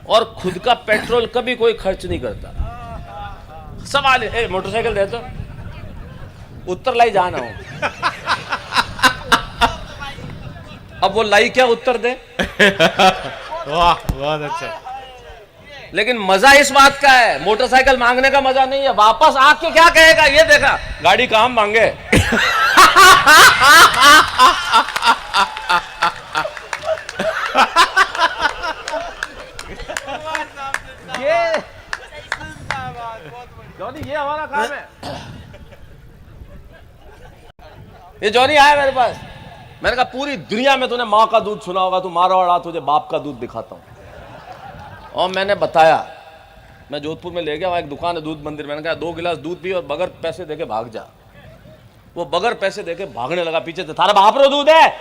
और खुद का पेट्रोल कभी कोई खर्च नहीं करता। सवाल है, मोटरसाइकिल दे तो उत्तर लाई जाना हो। अब वो लाई क्या उत्तर दे। वाह बहुत अच्छा। लेकिन मजा इस बात का है, मोटरसाइकिल मांगने का मजा नहीं है, वापस आके क्या कहेगा ये देखा, गाड़ी कहां मांगे। जॉनी ये हमारा काम है। ये जॉनी आया मेरे पास, मैंने कहा पूरी दुनिया में तूने माँ का दूध सुना होगा, तू मारवाड़ा, तुझे बाप का दूध दिखाता हूँ। और मैंने बताया, मैं जोधपुर में ले गया, वहाँ एक दुकान है दूध मंदिर, मैंने कहा 2 गिलास दूध पी और बगैर पैसे देके भाग जा। वो बगैर पैसे देके भागने लगा पीछे से, थारा बाप रो दूध है।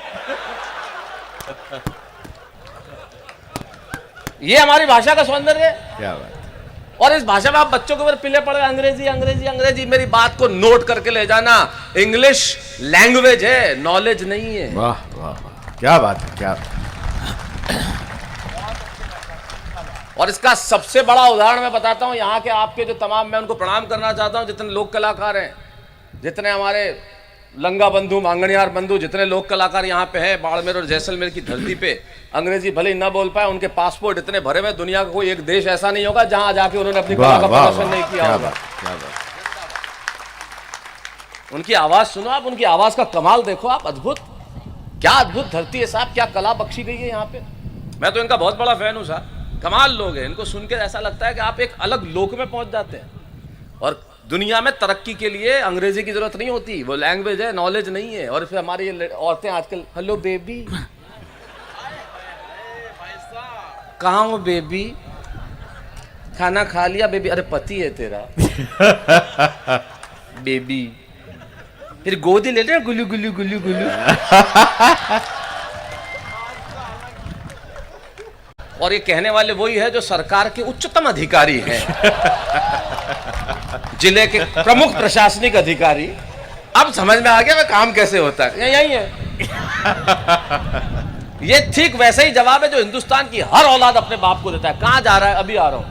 ये हमारी भाषा का सौंदर्य है। क्या बात। और इस भाषा में आप बच्चों के ऊपर पिले पड़ गए, अंग्रेजी अंग्रेजी अंग्रेजी। मेरी बात को नोट करके ले जाना, इंग्लिश लैंग्वेज है, नॉलेज नहीं है। वाह वाह वाह, क्या बात है, क्या। और इसका सबसे बड़ा उदाहरण मैं बताता हूं, यहाँ के आपके जो तमाम, मैं उनको प्रणाम करना चाहता हूं, जितने लोक कलाकार हैं, जितने हमारे लंगा बंधु, मांगणियार बंधु, जितने लोक कलाकार यहाँ पे हैं, बाड़मेर और जैसलमेर की धरती पे, अंग्रेजी भले ही ना बोल पाए, उनके पासपोर्ट इतने भरे हुए, दुनिया का कोई एक देश ऐसा नहीं होगा जहां जाके उन्होंने अपनी कला का प्रदर्शन नहीं किया होगा। उनकी आवाज सुनो आप, उनकी आवाज का कमाल देखो आप, अद्भुत, क्या अद्भुत धरती है साहब, क्या कला बख्शी गई है यहाँ पे। मैं तो इनका बहुत बड़ा फैन हूँ साहब, कमाल लोग हैं। इनको सुन के ऐसा लगता है कि आप एक अलग लोक में पहुंच जाते हैं। और दुनिया में तरक्की के लिए अंग्रेजी की जरूरत नहीं होती, वो लैंग्वेज है, नॉलेज नहीं है। और फिर हमारी ये औरतें आजकल, हेलो बेबी, कहाँ हो बेबी, खाना खा लिया बेबी, अरे पति है तेरा। बेबी, फिर गोदी ले ले, गुल्लू गुल्लू गुल्लू गुल्लू। और ये कहने वाले वही है जो सरकार के उच्चतम अधिकारी हैं, जिले के प्रमुख प्रशासनिक अधिकारी। अब समझ में आ गया मैं काम कैसे होता है, यही है। ये ठीक वैसा ही जवाब है जो हिंदुस्तान की हर औलाद अपने बाप को देता है, कहां जा रहा है, अभी आ रहा हूं।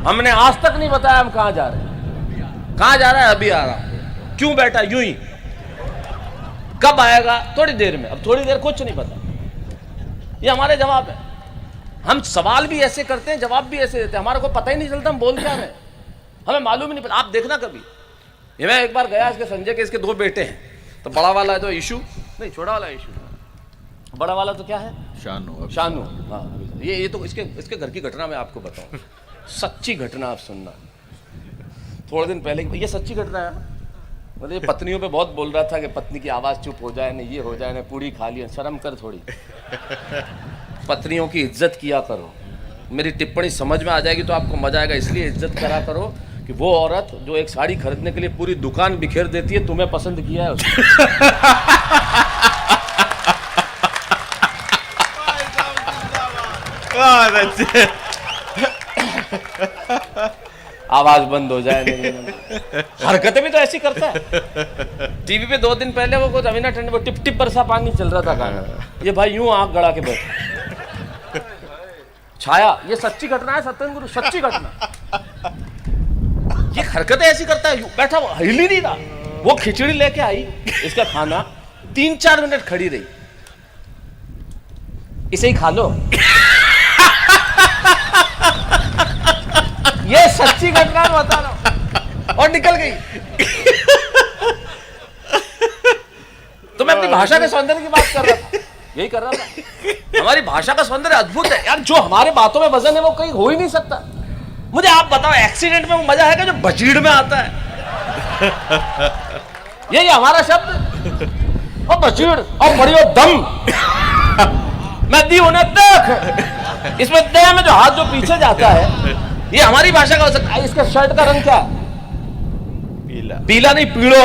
हमने आज तक नहीं बताया हम कहां जा रहे हैं, कहां जा रहा है, अभी आ रहा हूं। क्यों बैठा, यूं ही। कब आएगा, थोड़ी देर में। अब थोड़ी देर कुछ नहीं पता, ये हमारे जवाब है। हम सवाल भी ऐसे करते हैं, जवाब भी ऐसे देते हैं, हमारे को पता ही नहीं चलता हम बोल क्या रहे हैं, हमें मालूम ही नहीं पड़ता। आप देखना कभी, ये मैं एक बार गया, इसके संजय के, इसके 2 बेटे हैं, तो बड़ा वाला है तो इशू नहीं, छोटा वाला इशू, बड़ा वाला तो क्या है, शानू। शानू, हाँ। ये तो इसके घर की घटना मैं आपको बताऊं, सच्ची घटना, आप सुनना। थोड़े दिन पहले, ये सच्ची घटना है, मतलब ये पत्नियों पे बहुत बोल रहा था कि पत्नी की आवाज़ चुप हो जाए, ना ये हो जाए, ना पूड़ी खा लिया, शर्म कर थोड़ी, पत्नियों की इज्जत किया करो। मेरी टिप्पणी समझ में आ जाएगी तो आपको मजा आएगा, इसलिए इज्जत करा करो कि वो औरत जो एक साड़ी खरीदने के लिए पूरी दुकान बिखेर देती है, तुम्हें पसंद किया है उसने। आवाज बंद हो जाए, हरकतें भी तो ऐसी करता है। टीवी पे 2 दिन पहले वो रवीना टंडन, वो टिप टिप बरसा पानी चल रहा था गाना, ये भाई यूं आंख गड़ा के बैठा। छाया, ये सच्ची घटना है सत्येंद्र गुरु, सच्ची घटना। ये हरकतें ऐसी करता है, बैठा वो हिल ही नहीं रहा। वो खिचड़ी लेके आई, इसका खाना 3-4 मिनट खड़ी रही, इसे ही खा लो। ये सच्ची घटना बता रहा हूं, और निकल गई। तो मैं अपनी भाषा के सौंदर्य की बात कर रहा था, यही कर रहा था। हमारी भाषा का सौंदर्य अद्भुत है यार, जो हमारे बातों में वजन है वो कहीं हो ही नहीं सकता। मुझे आप बताओ, एक्सीडेंट में वो मजा है कि जो बचीड़ में आता है। यही हमारा शब्द। और बचीड़ और बड़ियो दम, मैं दी उन्हें देख, इसमें देह में जो हाथ जो पीछे जाता है, ये हमारी भाषा का हो सकता है। इसका शर्ट का रंग क्या है? पीला। पीला नहीं, पीड़ो।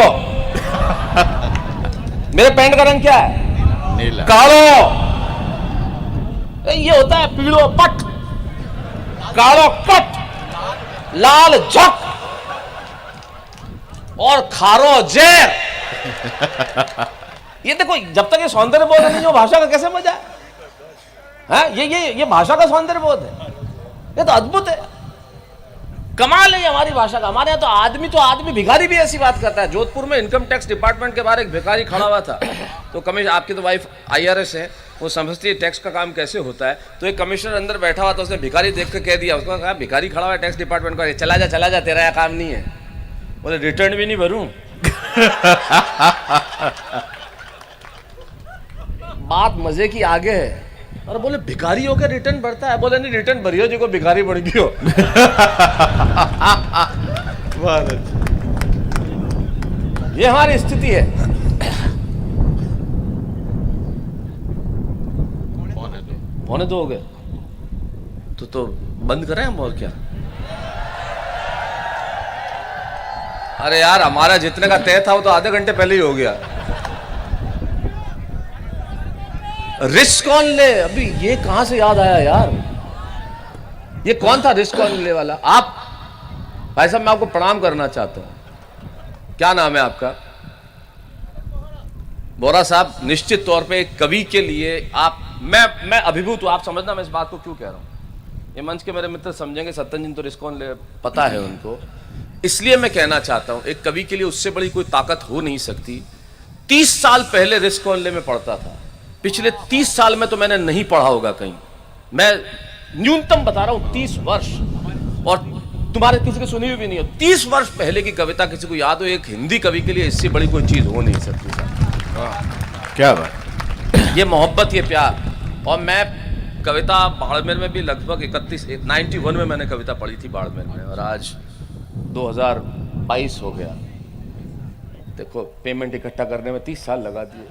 मेरे पैंट का रंग क्या है? नीला। कालो। ये होता है पीड़ो पट, कालो पट, लाल झक और खारो जेर। ये देखो, जब तक ये सौंदर्य बोध नहीं हो, भाषा का कैसे मजा है? ये भाषा का सौंदर्य बोध है। ये तो अद्भुत है, कमाल है हमारी भाषा का। हमारे यहाँ तो आदमी भिखारी भी ऐसी बात करता है। जोधपुर में इनकम टैक्स डिपार्टमेंट के बाहर एक भिखारी खड़ा हुआ था। तो कमिश्नर, आपकी तो वाइफ IRS है, वो समझती है टैक्स का काम कैसे होता है। तो एक कमिश्नर अंदर बैठा हुआ था, उसने भिखारी देख कर कह दिया, उसको कहा भिखारी खड़ा हुआ है टैक्स डिपार्टमेंट का, चला जा, तेरा यह काम नहीं है। बोले रिटर्न भी नहीं भरूं। बात मजे की आगे है। और बोले भिखारी होकर रिटर्न भरता है? बोले नहीं, रिटर्न भरियो जी को भिखारी बन गयो। बहुत अच्छा। ये हमारी स्थिति है। पौने दो हो गए तो बंद करें हम, और क्या? अरे यार, हमारा जितने का तय था वो तो आधे घंटे पहले ही हो गया। रिस्क कौन ले? अभी ये कहां से याद आया यार? ये कौन था रिस्क कौन ले वाला? आप भाई साहब, मैं आपको प्रणाम करना चाहता हूं। क्या नाम है आपका? बोरा साहब, निश्चित तौर पे एक कवि के लिए आप, मैं अभिभूत हूं। आप समझना मैं इस बात को क्यों कह रहा हूं। ये मंच के मेरे मित्र समझेंगे, सत्यन जी तो रिस्क कौन ले पता है उनको। इसलिए मैं कहना चाहता हूं, एक कवि के लिए उससे बड़ी कोई ताकत हो नहीं सकती। 30 साल पहले रिस्क कौन ले में पढ़ता था। पिछले 30 साल में तो मैंने नहीं पढ़ा होगा कहीं। मैं न्यूनतम बता रहा हूं 30 वर्ष, और तुम्हारे किसी की सुनी हुई भी नहीं हो। 30 वर्ष पहले की कविता किसी को याद हो? एक हिंदी कवि के लिए इससे बड़ी कोई चीज हो नहीं सकती। क्या बात। ये मोहब्बत, ये प्यार। और मैं कविता बाड़मेर में भी लगभग 91 में मैंने कविता पढ़ी थी बाड़मेर में, और आज 2022 हो गया। देखो, पेमेंट इकट्ठा करने में 30 साल लगा दिए।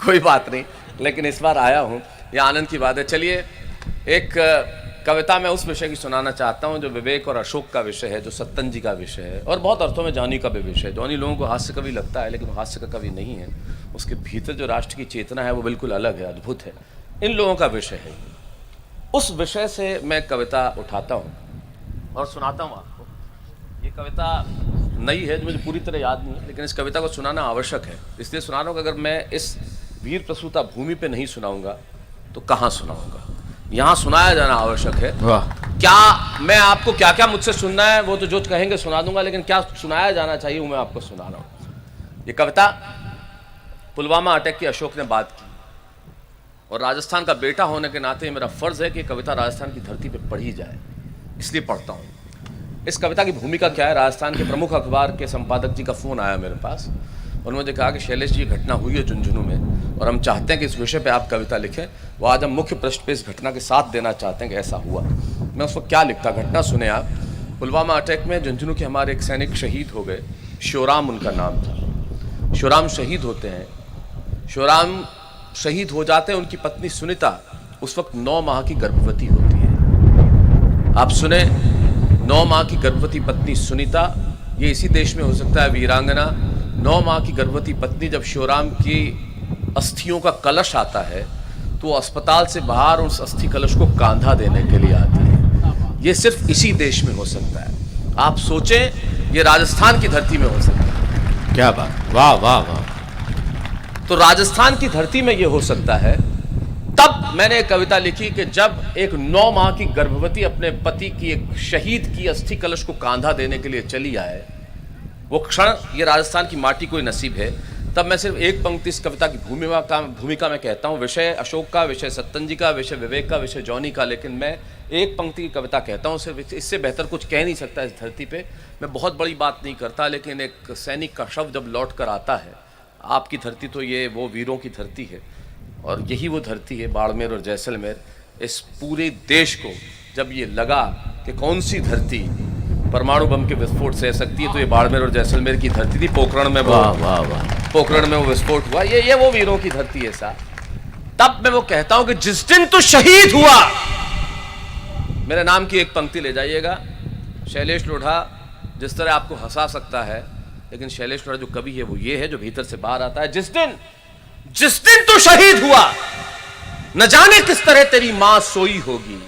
कोई बात नहीं, लेकिन इस बार आया हूं, ये आनंद की बात है। चलिए, एक कविता मैं उस विषय की सुनाना चाहता हूं जो विवेक और अशोक का विषय है, जो सत्तन जी का विषय है, और बहुत अर्थों में जॉनी का भी विषय है। जॉनी लोगों को हास्य कवि लगता है, लेकिन वो हास्य का कवि नहीं है। उसके भीतर जो राष्ट्र की चेतना है वो बिल्कुल अलग है, अद्भुत है। इन लोगों का विषय है। उस विषय से मैं कविता उठाता हूँ और सुनाता हूँ आपको। ये कविता नई है, जो मुझे पूरी तरह याद नहीं है, लेकिन इस कविता को सुनाना आवश्यक है। इसलिए सुना रहा हूँ कि अगर मैं इस वीर प्रसूता भूमि पे नहीं सुनाऊंगा तो कहाँ सुनाऊंगा। यहाँ सुनाया जाना आवश्यक है। वाह। क्या मैं आपको क्या क्या मुझसे सुनना है वो तो जो कहेंगे सुना दूंगा, लेकिन क्या सुनाया जाना चाहिए वो मैं आपको सुना रहा हूँ। ये कविता पुलवामा अटैक की अशोक ने बात की, और राजस्थान का बेटा होने के नाते मेरा फर्ज है कि कविता राजस्थान की धरती पर पढ़ी जाए, इसलिए पढ़ता हूँ। इस कविता की भूमिका क्या है? राजस्थान के प्रमुख अखबार के संपादक जी का फ़ोन आया मेरे पास, और मुझे कहा कि शैलेश जी, घटना हुई है झुंझुनू में, और हम चाहते हैं कि इस विषय पे आप कविता लिखें। वो आज हम मुख्य पृष्ठ पे इस घटना के साथ देना चाहते हैं कि ऐसा हुआ। मैं उसको क्या लिखता, घटना सुने आप। पुलवामा अटैक में झुंझुनू के हमारे एक सैनिक शहीद हो गए, श्योराम उनका नाम था। श्योराम शहीद होते हैं, श्योराम शहीद हो जाते हैं। उनकी पत्नी सुनीता उस वक्त 9 माह की गर्भवती होती है। आप सुने, 9 माह की गर्भवती पत्नी सुनीता, ये इसी देश में हो सकता है वीरांगना। 9 माह की गर्भवती पत्नी जब श्योराम की अस्थियों का कलश आता है तो वो अस्पताल से बाहर उस अस्थि कलश को कांधा देने के लिए आती है। ये सिर्फ इसी देश में हो सकता है। आप सोचें, ये राजस्थान की धरती में हो सकता है। क्या बात, वाह वाह वाह। तो राजस्थान की धरती में ये हो सकता है। तब मैंने एक कविता लिखी कि जब एक 9 माह की गर्भवती अपने पति की, एक शहीद की अस्थि कलश को कांधा देने के लिए चली आए, वो क्षण ये राजस्थान की माटी को नसीब है। तब मैं सिर्फ एक पंक्ति इस कविता की भूमिका में कहता हूँ। विषय अशोक का, विषय सत्तन जी का, विषय विवेक का, विषय जॉनी का, लेकिन मैं एक पंक्ति की कविता कहता हूँ। सिर्फ इससे बेहतर कुछ कह नहीं सकता इस धरती पे। मैं बहुत बड़ी बात नहीं करता, लेकिन एक सैनिक का शव जब लौट कर आता है, आपकी धरती तो ये वो वीरों की धरती है, और यही वो धरती है बाड़मेर और जैसलमेर। इस पूरे देश को जब ये लगा कि कौन सी धरती परमाणु बम के विस्फोट सह सकती है, तो ये बाड़मेर और जैसलमेर की धरती थी। पोखरण में वो वाह वाह वाह, पोखरण में वो विस्फोट हुआ, ये वो वीरों की धरती है सा। तब मैं वो कहता हूं कि जिस दिन तू शहीद हुआ, मेरे नाम की एक पंक्ति ले जाइएगा। शैलेश लोढ़ा जिस तरह आपको हंसा सकता है, लेकिन शैलेश लोढ़ा जो कवि है वो ये है जो भीतर से बाहर आता है। जिस दिन तू शहीद हुआ, न जाने किस तरह तेरी मां सोई होगी,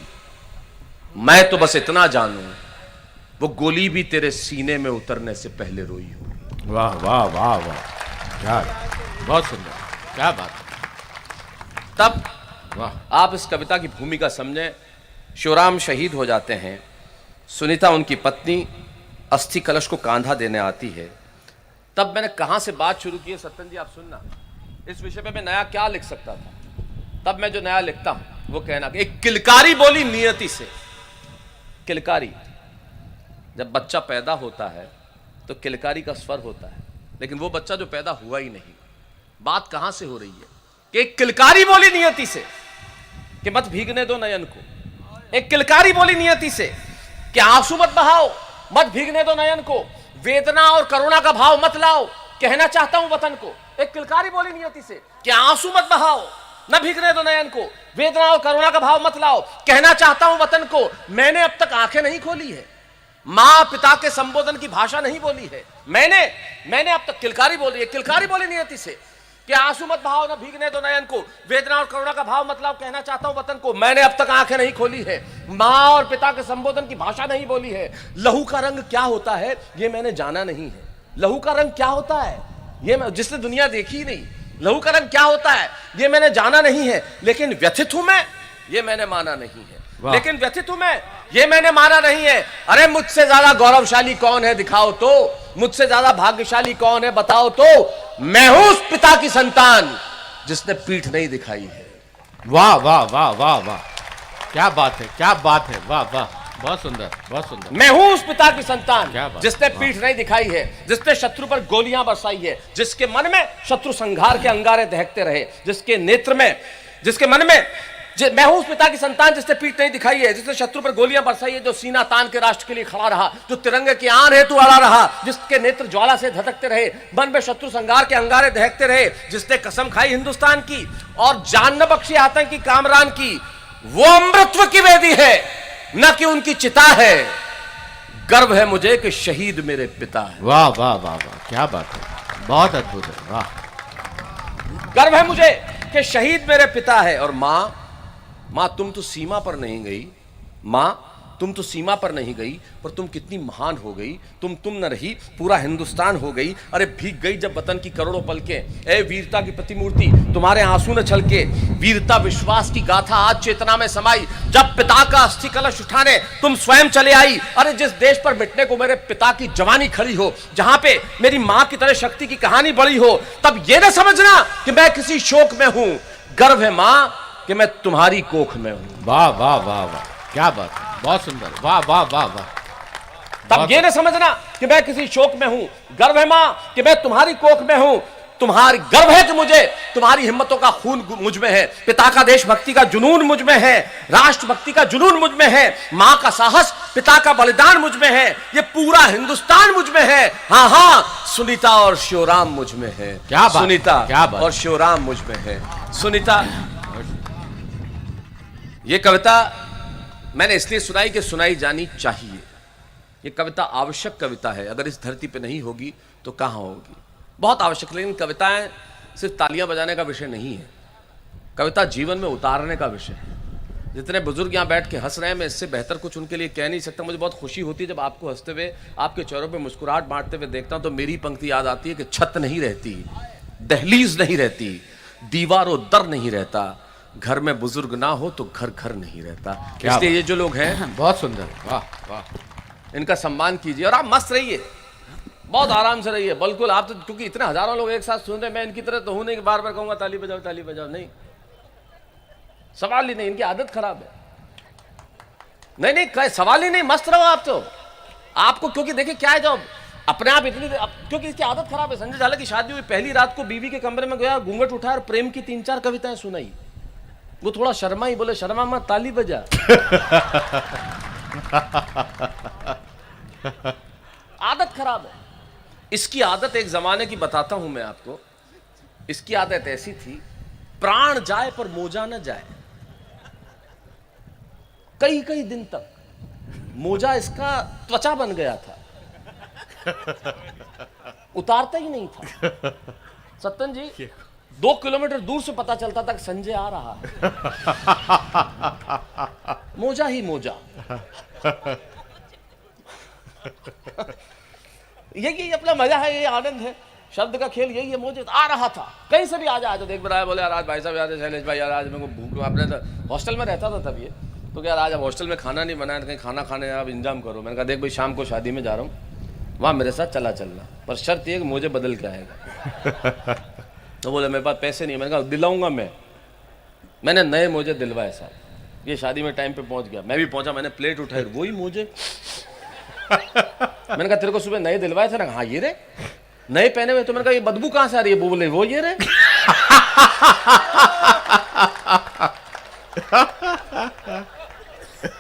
मैं तो बस इतना जानूं वो गोली भी तेरे सीने में उतरने से पहले रोई होगी। वाह वाह वाह वाह, क्या बहुत सुंदर, क्या बात है। तब वाह, आप इस कविता की भूमिका समझें। शिवराम शहीद हो जाते हैं, सुनीता उनकी पत्नी अस्थि कलश को कांधा देने आती है। तब मैंने कहां से बात शुरू की है सत्यन जी, आप सुनना। इस विषय पे मैं नया क्या लिख सकता था, तब मैं जो नया लिखता हूं वो कहना कि एक किलकारी बोली नियति से। किलकारी, जब बच्चा पैदा होता है तो किलकारी का स्वर होता है, लेकिन वो बच्चा जो पैदा हुआ ही नहीं। बात कहां से हो रही है कि एक किलकारी बोली नियति से कि मत भीगने दो नयन को। एक किलकारी बोली नियति से कि आंसू मत बहाओ, मत भीगने दो नयन को, वेदना और करुणा का भाव मत लाओ, कहना चाहता हूं वतन को। एक किलकारी बोली नियति से कि आंसू मत बहाओ, न भीगने दो नयन को, वेदना और करुणा का भाव मत लाओ, कहना चाहता हूं वतन को। मैंने अब तक आंखें नहीं खोली है, मां पिता के संबोधन की भाषा नहीं बोली है, मैंने अब तक किलकारी बोली है। किलकारी बोली नियति से कि आंसू मत बहाओ, न भीगने दो नयन को, वेदना और करुणा का भाव मत लाओ, कहना चाहता हूं वतन को। मैंने अब तक आंखें नहीं खोली है, मां और पिता के संबोधन की भाषा नहीं बोली है। लहू का रंग क्या होता है ये मैंने जाना नहीं है। लहू का रंग क्या होता है ये जिसने दुनिया देखी ही नहीं, लहू का रंग क्या होता है ये मैंने जाना नहीं है। लेकिन व्यथित हूं मैं, ये मैंने माना नहीं है। लेकिन व्यथित हूं मैं, ये मैंने माना नहीं है। अरे मुझसे ज्यादा गौरवशाली कौन है दिखाओ तो, मुझसे ज्यादा भाग्यशाली कौन है बताओ तो। मैं हूं उस पिता की संतान जिसने पीठ नहीं दिखाई है। वाह वाह वाह वाह वाह, क्या बात है, क्या बात है, वाह वाह, बहुत सुंदर, बहुत सुंदर। मैं हूं उस पिता की संतान क्या बात, जिसने पीठ नहीं दिखाई है, जिसने शत्रु पर गोलियां बरसाई है, जिसके मन में शत्रु संघार के अंगारे दहकते रहे, जिसके नेत्र में, जिसके मन में मैं हूं उस पिता की संतान जिसने पीठ नहीं दिखाई है, जिसने शत्रु पर गोलियां बरसाई है, जो सीना तान के राष्ट्र के लिए खड़ा रहा, जो तिरंगे की आन हेतु अड़ा रहा, जिसके नेत्र ज्वाला से धधकते रहे, मन में शत्रु संघार के अंगारे दहकते रहे, जिसने कसम खाई हिंदुस्तान की और जान न बख्शी आतंकी कामरान की। वो अमृतत्व की वेदी है, न कि उनकी चिता है। गर्व है मुझे कि शहीद मेरे पिता है। वाह वाह वाह वाह, क्या बात है, बहुत अद्भुत है, वाह। गर्व है मुझे कि शहीद मेरे पिता है। और मां तुम तो सीमा पर नहीं गई, मां तुम तो सीमा पर नहीं गई, पर तुम कितनी महान हो गई। तुम न रही, पूरा हिंदुस्तान हो गई। अरे भीग गई जब वतन की करोड़ों पलकें, ए वीरता की प्रतिमूर्ति तुम्हारे आंसू न छलके। वीरता विश्वास की गाथा आज चेतना में समाई, जब पिता का अस्थि कलश उठाने तुम स्वयं चले आई। अरे जिस देश पर मिटने को मेरे पिता की जवानी खड़ी हो, जहां पे मेरी मां की तरह शक्ति की कहानी बड़ी हो, तब ये न समझना कि मैं किसी शोक में हूं। गर्व है मां कि मैं तुम्हारी कोख में हूं। वाह वाह वाह वाह, क्या बात है, बहुत सुंदर, वाह वाह वाह वाह। तब ये न समझना कि मैं किसी शोक में हूं। गर्व है मां कि मैं तुम्हारी कोख में हूं। तुम्हारी गर्व है कि मुझे तुम्हारी हिम्मतों का खून मुझ में है, पिता का देशभक्ति का जुनून मुझ में है, राष्ट्रभक्ति का जुनून मुझ में है, मां का साहस, पिता का बलिदान मुझ में है, ये पूरा हिंदुस्तान मुझ में है। हाँ हाँ, सुनीता और शिवराम मुझ में है। क्या बात, सुनीता क्या बात। और शिवराम मुझ में है। सुनीता, ये कविता मैंने इसलिए सुनाई कि सुनाई जानी चाहिए। ये कविता आवश्यक कविता है, अगर इस धरती पे नहीं होगी तो कहां होगी। बहुत आवश्यक। लेकिन कविताएं सिर्फ तालियां बजाने का विषय नहीं है, कविता जीवन में उतारने का विषय है। जितने बुजुर्ग यहाँ बैठ के हंस रहे हैं, मैं इससे बेहतर कुछ उनके लिए कह नहीं सकता। मुझे बहुत खुशी होती है जब आपको हंसते हुए, आपके चेहरों पे मुस्कुराहट बांटते हुए देखता हूं, तो मेरी पंक्ति याद आती है कि छत नहीं रहती, दहलीज नहीं रहती, दीवारों दर नहीं रहता, घर में बुजुर्ग ना हो तो घर घर नहीं रहता। इसलिए ये जो लोग हैं, बहुत सुंदर, वाह वाह, इनका सम्मान कीजिए और आप मस्त रहिए, बहुत आराम से रहिए। बिल्कुल आप तो, क्योंकि इतने हजारों लोग एक साथ सुन रहे हैं, मैं इनकी तरह तो हूं नहीं कि बार बार कहूंगा ताली बजाओ ताली बजाओ, नहीं, सवाल ही नहीं, इनकी आदत खराब है। नहीं नहीं, सवाल ही नहीं, मस्त रहो आप तो। आपको क्योंकि देखिए क्या है, जब अपने आप इतनी, क्योंकि इसकी आदत खराब है। संजय झाला की शादी हुई, पहली रात को बीवी के कमरे में गया, घूंघट उठाया और प्रेम की 3-4 कविताएं सुनाई। वो थोड़ा शर्मा ही, बोले शर्मा मत, ताली बजा। आदत खराब है। इसकी आदत एक जमाने की बताता हूं मैं आपको। इसकी आदत ऐसी थी, प्राण जाए पर मोजा न जाए। कई कई दिन तक मोजा इसका त्वचा बन गया था, उतारता ही नहीं था। सत्तन जी 2 किलोमीटर दूर से पता चलता था कि संजय आ रहा है। मोजा ही मोजा। यही अपना मजा है, यही आनंद है, शब्द का खेल यही है। मोजे आ रहा था, कहीं से भी आ जाए तो देख रहा है, बोले यार आज भाई साहब याद है शैलेश भाई, यार आज मेरे को भूख, आपने तो हॉस्टल में रहता था तब ये, तो यार आज अब हॉस्टल में खाना नहीं बनाया, कहीं खाना खाने आप इंतजाम करो। मैंने कहा देख भाई शाम को शादी में जा रहा हूँ, वहाँ मेरे साथ चला चलना, पर शर्त ये कि मुझे बदल के आएगा। तो बोले मेरे पास पैसे नहीं। मैंने कहा दिलाऊंगा मैंने नए मोजे दिलवाए साहब। ये शादी में टाइम पे पहुंच गया, मैं भी पहुंचा, मैंने प्लेट उठाई, वही मोजे। मैंने कहा तेरे को सुबह नए दिलवाए थे ना? हाँ ये रे नए पहने हुए। तो मैंने कहा ये बदबू कहां से आ रही है? वो बोले वो ये रे।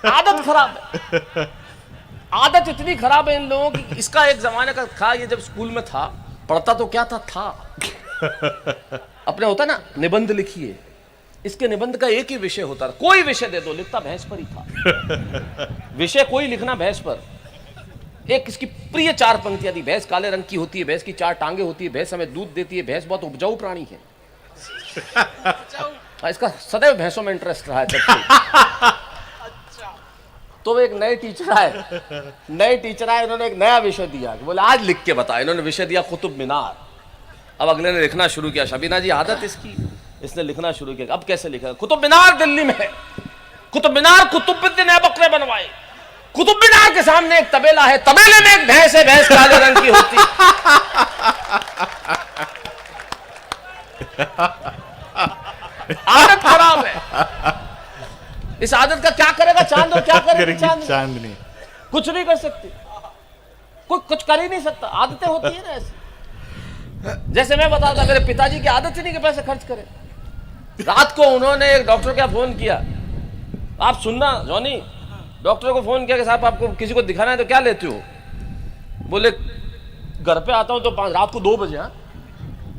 आदत खराब है, आदत इतनी खराब है इन लोगों की। इसका एक जमाने का था, ये जब स्कूल में था, पढ़ता तो क्या था अपने होता ना निबंध लिखिए, इसके निबंध का एक ही विषय होता था। कोई विषय दे दो, लिखता भैंस पर ही था। विषय कोई लिखना भैंस पर। एक इसकी प्रिय 4 पंक्तियां थी, भैंस काले रंग की होती है, भैंस की 4 टांगे होती है, भैंस हमें दूध देती है, भैंस बहुत उपजाऊ प्राणी है। इसका सदैव भैंसों में इंटरेस्ट रहा है। तो एक नए टीचर आए, इन्होंने एक नया विषय दिया, बोले आज लिख के बता। इन्होंने विषय दिया कुतुब मीनार। अब अगले ने लिखना शुरू किया, शबीना जी आदत इसकी, इसने लिखना शुरू किया। अब कैसे लिखा? कुतुब मीनार दिल्ली में है, कुतुब मीनार कुतुबुद्दीन ऐबक ने बनवाई। कुतुब मीनार के सामने एक तबेला है, तबेले में एक भैंस है, भैंस काले रंग की होती। आदत खराब है। इस आदत का क्या करेगा चांद, और क्या करेगी चांदनी? कुछ नहीं कर सकती, कोई कुछ कर ही नहीं सकता। आदतें होती है ना ऐसी। जैसे मैं बताता, मेरे पिताजी की आदत ही नहीं कि पैसे खर्च करें। रात को उन्होंने एक डॉक्टर का फोन किया, आप सुनना जॉनी, डॉक्टर को फोन किया कि साहब आपको किसी को दिखाना है तो क्या लेते हो? बोले घर पे आता हूं तो रात को 2 बजे। हाँ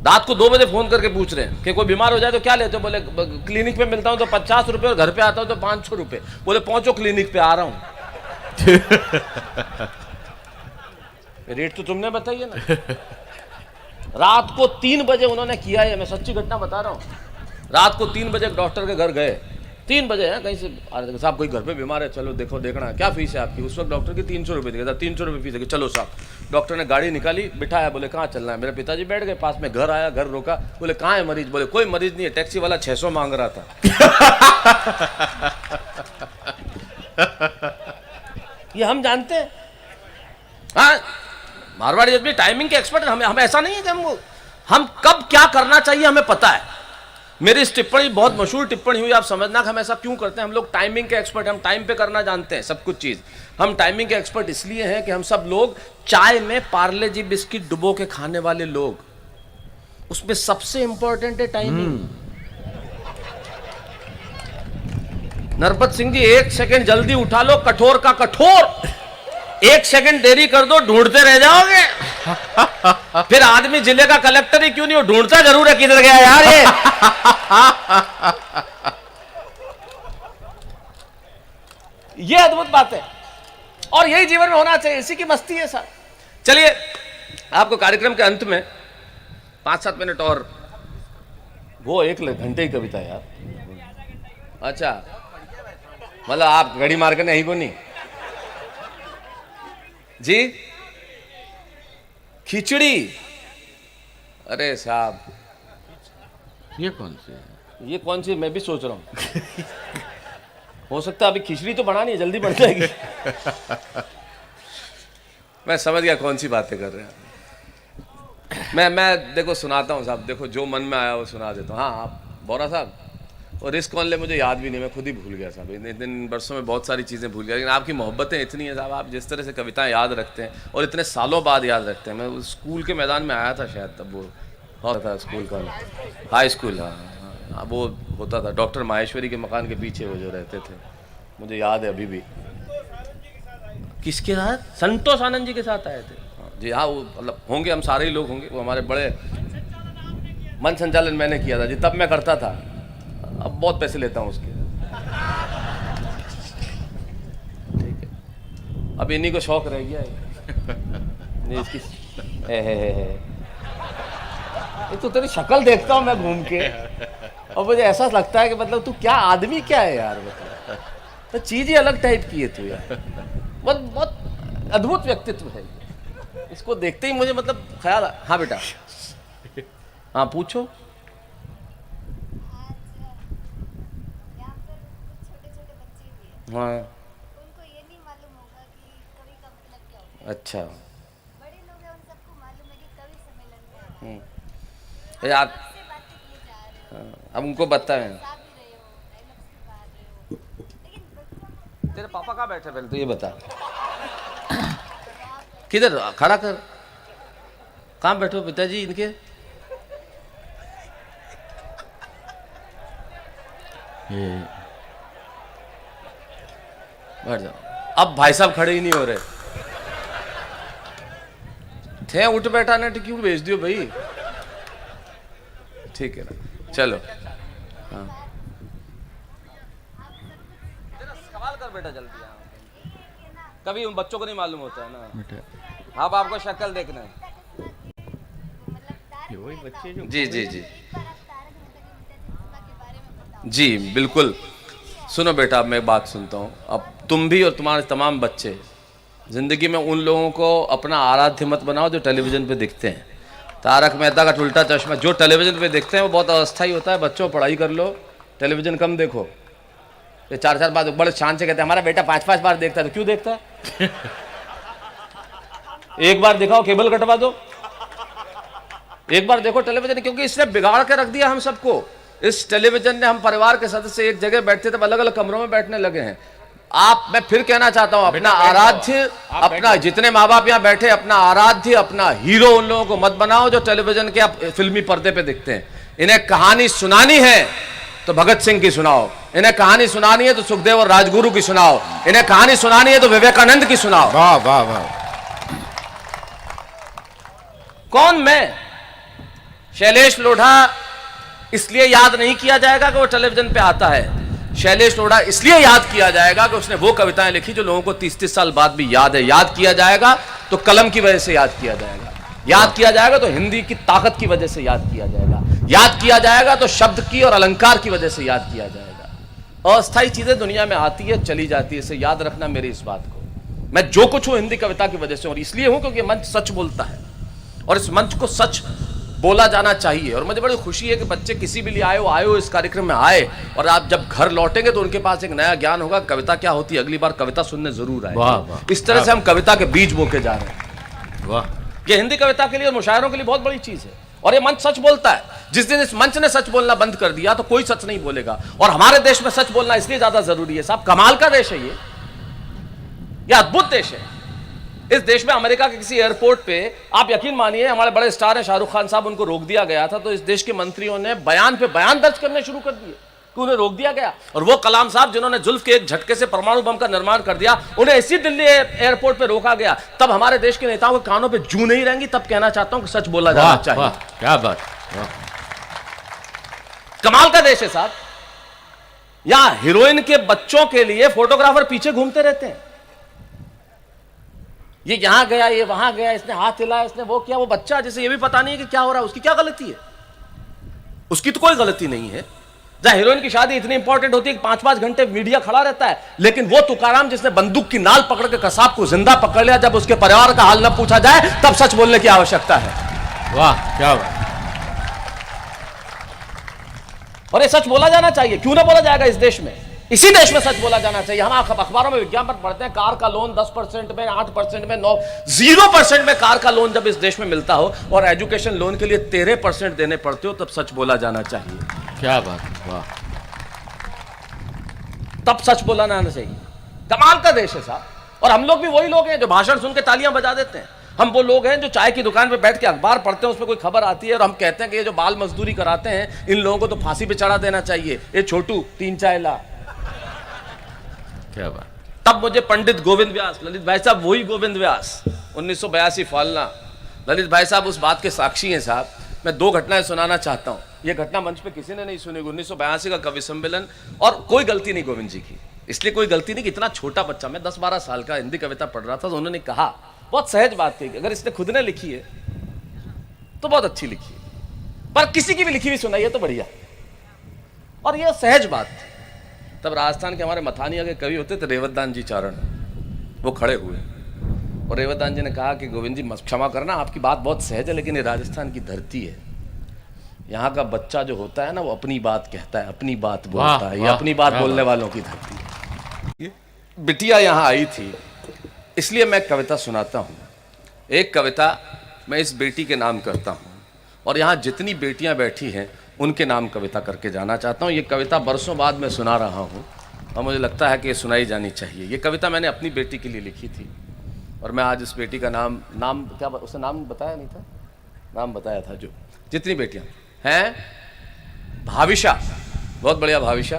रात को 2 बजे फोन करके पूछ रहे हैं कि कोई बीमार हो जाए तो क्या लेते हो? बोले क्लिनिक पे मिलता हूं तो 50 रुपए, और घर पे आता हूं तो 500 रुपए। बोले पहुंचो क्लिनिक पे, आ रहा हूं। रेट तो तुमने बताई है ना। रात को 3 बजे उन्होंने किया है, मैं सच्ची घटना बता रहा हूं। रात को 3 बजे डॉक्टर के घर गए, 3 बजे है, कहीं से आ रहे थे, साहब कोई घर पे बीमार है, चलो देखो देखना, क्या फीस है आपकी? उस वक्त डॉक्टर की 300 रुपये थी। 300 रुपये फीस है, चलो साहब। डॉक्टर ने गाड़ी निकाली, बिठाया, बोले कहाँ चलना है? मेरे पिताजी बैठ गए पास में, घर आया, घर रोका, बोले कहाँ है मरीज? बोले कोई मरीज नहीं है, टैक्सी वाला 600 मांग रहा था। ये हम जानते हैं। हाँ मारवाड़ी आदमी टाइमिंग के एक्सपर्ट हैं। हमें ऐसा नहीं है कि हम कब क्या करना चाहिए हमें पता है। मेरी इस टिप्पणी बहुत मशहूर टिप्पणी हुई, आप समझना कि हम ऐसा क्यों करते हैं। हम लोग टाइमिंग के एक्सपर्ट, हम टाइम पे करना जानते हैं सब कुछ चीज। हम टाइमिंग के एक्सपर्ट इसलिए हैं कि हम सब लोग चाय में पार्ले जी बिस्किट डुबो के खाने वाले लोग, उसमें सबसे इंपॉर्टेंट है टाइमिंग। नरपत सिंह जी 1 सेकंड जल्दी उठा लो, कठोर का कठोर। 1 सेकंड देरी कर दो, ढूंढते रह जाओगे। फिर आदमी जिले का कलेक्टर ही क्यों नहीं हो, ढूंढता जरूर है किधर गया यार ये। ये अद्भुत बात है, और यही जीवन में होना चाहिए, इसी की मस्ती है सर। चलिए आपको कार्यक्रम के अंत में 5-7 मिनट और, वो 1 घंटे की कविता यार। अच्छा मतलब आप घड़ी मार के नहीं को नहीं जी? खिचड़ी, अरे साहब ये कौन सी है? ये कौन सी, मैं भी सोच रहा हूं। हो सकता है अभी खिचड़ी तो बनानी है, जल्दी बन जाएगी। मैं समझ गया कौन सी बातें कर रहे हैं। मैं देखो सुनाता हूँ साहब, देखो जो मन में आया वो सुना देता हूँ। हाँ आप बोरा साहब, और रिस्क कौन ले मुझे याद भी नहीं, मैं खुद ही भूल गया साहब। इतने वर्षों में बहुत सारी चीज़ें भूल गया, लेकिन आपकी मोहब्बतें इतनी है साहब, आप जिस तरह से कविताएं याद रखते हैं और इतने सालों बाद याद रखते हैं। मैं स्कूल के मैदान में आया था शायद, तब वो होता था स्कूल का, हाई स्कूल। हाँ वो होता था डॉक्टर माहेश्वरी के मकान के पीछे वो जो रहते थे, मुझे याद है अभी भी। किसके साथ? संतोष आनंद जी के साथ आए थे। जी हाँ, वो मतलब होंगे, हम सारे ही लोग होंगे। वो हमारे बड़े मन संचालन मैंने किया था जी, तब मैं करता था। अब बहुत पैसे लेता हूँ उसके। ठीक है, अब इन्हीं को शौक रह गया है। नहीं इसकी ये तो तेरी शक्ल देखता हूँ मैं घूम के, और मुझे ऐसा लगता है कि मतलब तू क्या आदमी क्या है यार, मतलब तो चीज ही अलग टाइप की है तू यार। बहुत बहुत अद्भुत व्यक्तित्व है ये। इसको देखते ही मुझे मतलब ख्याल। हाँ बेटा, हाँ पूछो। आज यहाँ पर कुछ छोटे-छोटे बच्चे भी हैं। हाँ उनको ये नहीं मालूम होगा कि कवि का मतलब क्या होता है। अच्छा। बड़े लोग हैं, उन सबको मालूम है कि कवि सम्मेलन में आए हैं। यार आपसे बातें किए जा रहे हो, अब उनको बताएं। गा भी रहे हो, डायलॉग्स भी गा रहे हो। लेकिन बच्चों को तेरे पापा कहाँ बैठे पहले तो ये बता। किधर खड़ा कर, कहाँ बैठो पिताजी इनके? ये बैठ जाओ। अब भाई साहब खड़े ही नहीं हो रहे थे, उठ बैठा ना क्यों भेज दियो भाई। ठीक है ना, चलो। हाँ सवाल कर बेटा जल्दी। हाँ कभी उन बच्चों को नहीं मालूम होता है ना। बेटा अब आपको शक्ल देखना है। मतलब तारक वही बच्चे जो जी जी जी एक बार आप तारक मेहता के पिताजी के बारे में बताओ। जी बिल्कुल। सुनो बेटा, अब मैं एक बात सुनता हूँ। अब तुम भी और तुम्हारे तमाम बच्चे जिंदगी में उन लोगों को अपना आराध्य मत बनाओ जो टेलीविजन पे दिखते हैं। तारक मेहता का उल्टा चश्मा जो टेलीविजन पे दिखते हैं वो बहुत अस्थायी होता है। बच्चों पढ़ाई कर लो, टेलीविजन कम देखो। ये 4-4 बार बड़े शान से कहते हैं हमारा बेटा 5-5 बार देखता है, तो क्यों देखता है? एक बार दिखाओ, केबल कटवा दो। एक बार देखो टेलीविजन, क्योंकि इसने बिगाड़ के रख दिया हम सबको। इस टेलीविजन ने हम परिवार के सदस्य एक जगह बैठते थे, अलग अलग कमरों में बैठने लगे हैं। मैं फिर कहना चाहता हूं, अपना आराध्य, अपना जितने माँ बाप यहाँ बैठे, अपना आराध्य, अपना हीरो उन लोगों को मत बनाओ जो टेलीविजन के आप फिल्मी पर्दे पे दिखते हैं। इन्हें कहानी सुनानी है तो भगत सिंह की सुनाओ, इन्हें कहानी सुनानी है तो सुखदेव और राजगुरु की सुनाओ, इन्हें कहानी सुनानी है तो विवेकानंद की सुनाओ। वाह वाह वाह। कौन मैं? शैलेश लोढ़ा इसलिए याद नहीं किया जाएगा कि वो टेलीविजन पे आता है। शैलेश लोढ़ा इसलिए याद किया जाएगा कि उसने वो कविताएं लिखी जो लोगों को 30-30 साल बाद भी याद है। याद किया जाएगा तो कलम की वजह से याद किया जाएगा, याद किया जाएगा तो हिंदी की ताकत की वजह से याद किया जाएगा, याद किया जाएगा तो शब्द की और अलंकार की वजह से याद किया जाएगा। अस्थायी चीजें दुनिया में आती है चली जाती है, इसे याद रखना मेरी इस बात को। मैं जो कुछ हूं हिंदी कविता की वजह से, और इसलिए हूं क्योंकि मंच सच बोलता है और इस मंच को सच बोला जाना चाहिए। और मुझे बड़ी खुशी है कि बच्चे किसी भी लिए आए हो इस कार्यक्रम में आए, और आप जब घर लौटेंगे तो उनके पास एक नया ज्ञान होगा, कविता क्या होती है। अगली बार कविता सुनने जरूर आए। वाह, वाह। इस तरह से हम कविता के बीज बोके जा रहे हैं। वाह। ये हिंदी कविता के लिए और मुशायरों के लिए बहुत बड़ी चीज है, और ये मंच सच बोलता है। जिस दिन इस मंच ने सच बोलना बंद कर दिया तो कोई सच नहीं बोलेगा। और हमारे देश में सच बोलना इसलिए ज्यादा जरूरी है साहब, कमाल का देश है ये अद्भुत देश है। इस देश में अमेरिका के किसी एयरपोर्ट पे आप यकीन मानिए, हमारे बड़े स्टार हैं शाहरुख खान साहब, उनको रोक दिया गया था तो इस देश के मंत्रियों ने बयान पे बयान दर्ज करने शुरू कर दिए कि उन्हें रोक दिया गया। और वो कलाम साहब जिन्होंने जुल्फ के एक झटके से परमाणु बम का निर्माण कर दिया, उन्हें इसी दिल्ली एयरपोर्ट पे रोका गया। तब हमारे देश के नेताओं के कानों पे जू नहीं रहेंगी। तब कहना चाहता हूं कि सच बोला जाना चाहिए। वाह, क्या बात। वाह। कमाल का देश है साहब। यहां हीरोइन के बच्चों के लिए फोटोग्राफर पीछे घूमते रहते हैं। ये यहां गया, ये वहां गया, इसने हाथ हिलाया, इसने वो किया। वो बच्चा जिसे ये भी पता नहीं है कि क्या हो रहा है, उसकी क्या गलती है? उसकी तो कोई गलती नहीं है। जहां हीरोइन की शादी इतनी इंपॉर्टेंट होती है कि 5-5 घंटे मीडिया खड़ा रहता है, लेकिन वो तुकाराम जिसने बंदूक की नाल पकड़ के कसाब को जिंदा पकड़ लिया, जब उसके परिवार का हाल न पूछा जाए तब सच बोलने की आवश्यकता है। वाह, क्या बात। और ये सच बोला जाना चाहिए। क्यों ना बोला जाएगा इस देश में? इसी देश में सच बोला जाना चाहिए। हम अखबारों में विज्ञापन पढ़ते हैं, कार का लोन 10% में, 8% में, 0% में कार का लोन जब इस देश में मिलता हो और एजुकेशन लोन के लिए 13% देने पड़ते हो, तब सच बोला जाना चाहिए। क्या बात। वाह। तब सच बोला जाना चाहिए। कमाल का देश है साहब। और हम लोग भी वही लोग हैं जो भाषण सुन के तालियां बजा देते हैं। हम वो लोग हैं जो चाय की दुकान पे बैठ के अखबार पढ़ते हैं, उसमें कोई खबर आती है और हम कहते हैं कि ये जो बाल मजदूरी कराते हैं इन लोगों को तो फांसी पे चढ़ा देना चाहिए। ये छोटू 3 चाय ला। क्या बात। तब मुझे पंडित गोविंद व्यास, ललित भाई साहब वही गोविंद व्यास, 1982 फालना, ललित भाई साहब उस बात के साक्षी हैं साहब। मैं 2 घटनाएं सुनाना चाहता हूं। ये घटना मंच पे किसी ने नहीं सुनी। 1982 का कवि सम्मेलन, और कोई गलती नहीं गोविंद जी की, इसलिए कोई गलती नहीं कि इतना छोटा बच्चा, मैं 10-12 साल का हिंदी कविता पढ़ रहा था, तो उन्होंने कहा, बहुत सहज बात थी, अगर इसने खुद ने लिखी है तो बहुत अच्छी लिखी है, पर किसी की भी लिखी हुई सुनाई है तो बढ़िया, और यह सहज बात थी। तब राजस्थान के हमारे मथानिया के कवि होते थे रेवतदान जी चारण, वो खड़े हुए और रेवतदान जी ने कहा कि गोविंद जी क्षमा करना, आपकी बात बहुत सहज है, लेकिन ये राजस्थान की धरती है, यहाँ का बच्चा जो होता है ना वो अपनी बात कहता है, अपनी बात बोलता है, ये अपनी बात बोलने वालों की धरती है। बिटिया यहाँ आई थी, इसलिए मैं कविता सुनाता हूँ। एक कविता मैं इस बेटी के नाम करता हूँ, और यहाँ जितनी बेटियाँ बैठी हैं उनके नाम कविता करके जाना चाहता हूँ। ये कविता बरसों बाद मैं सुना रहा हूँ और मुझे लगता है कि ये सुनाई जानी चाहिए। ये कविता मैंने अपनी बेटी के लिए लिखी थी, और मैं आज इस बेटी का नाम क्या उसने नाम बताया नहीं था, नाम बताया था, जो जितनी बेटियाँ हैं, भाविशा, बहुत बढ़िया भाविशा,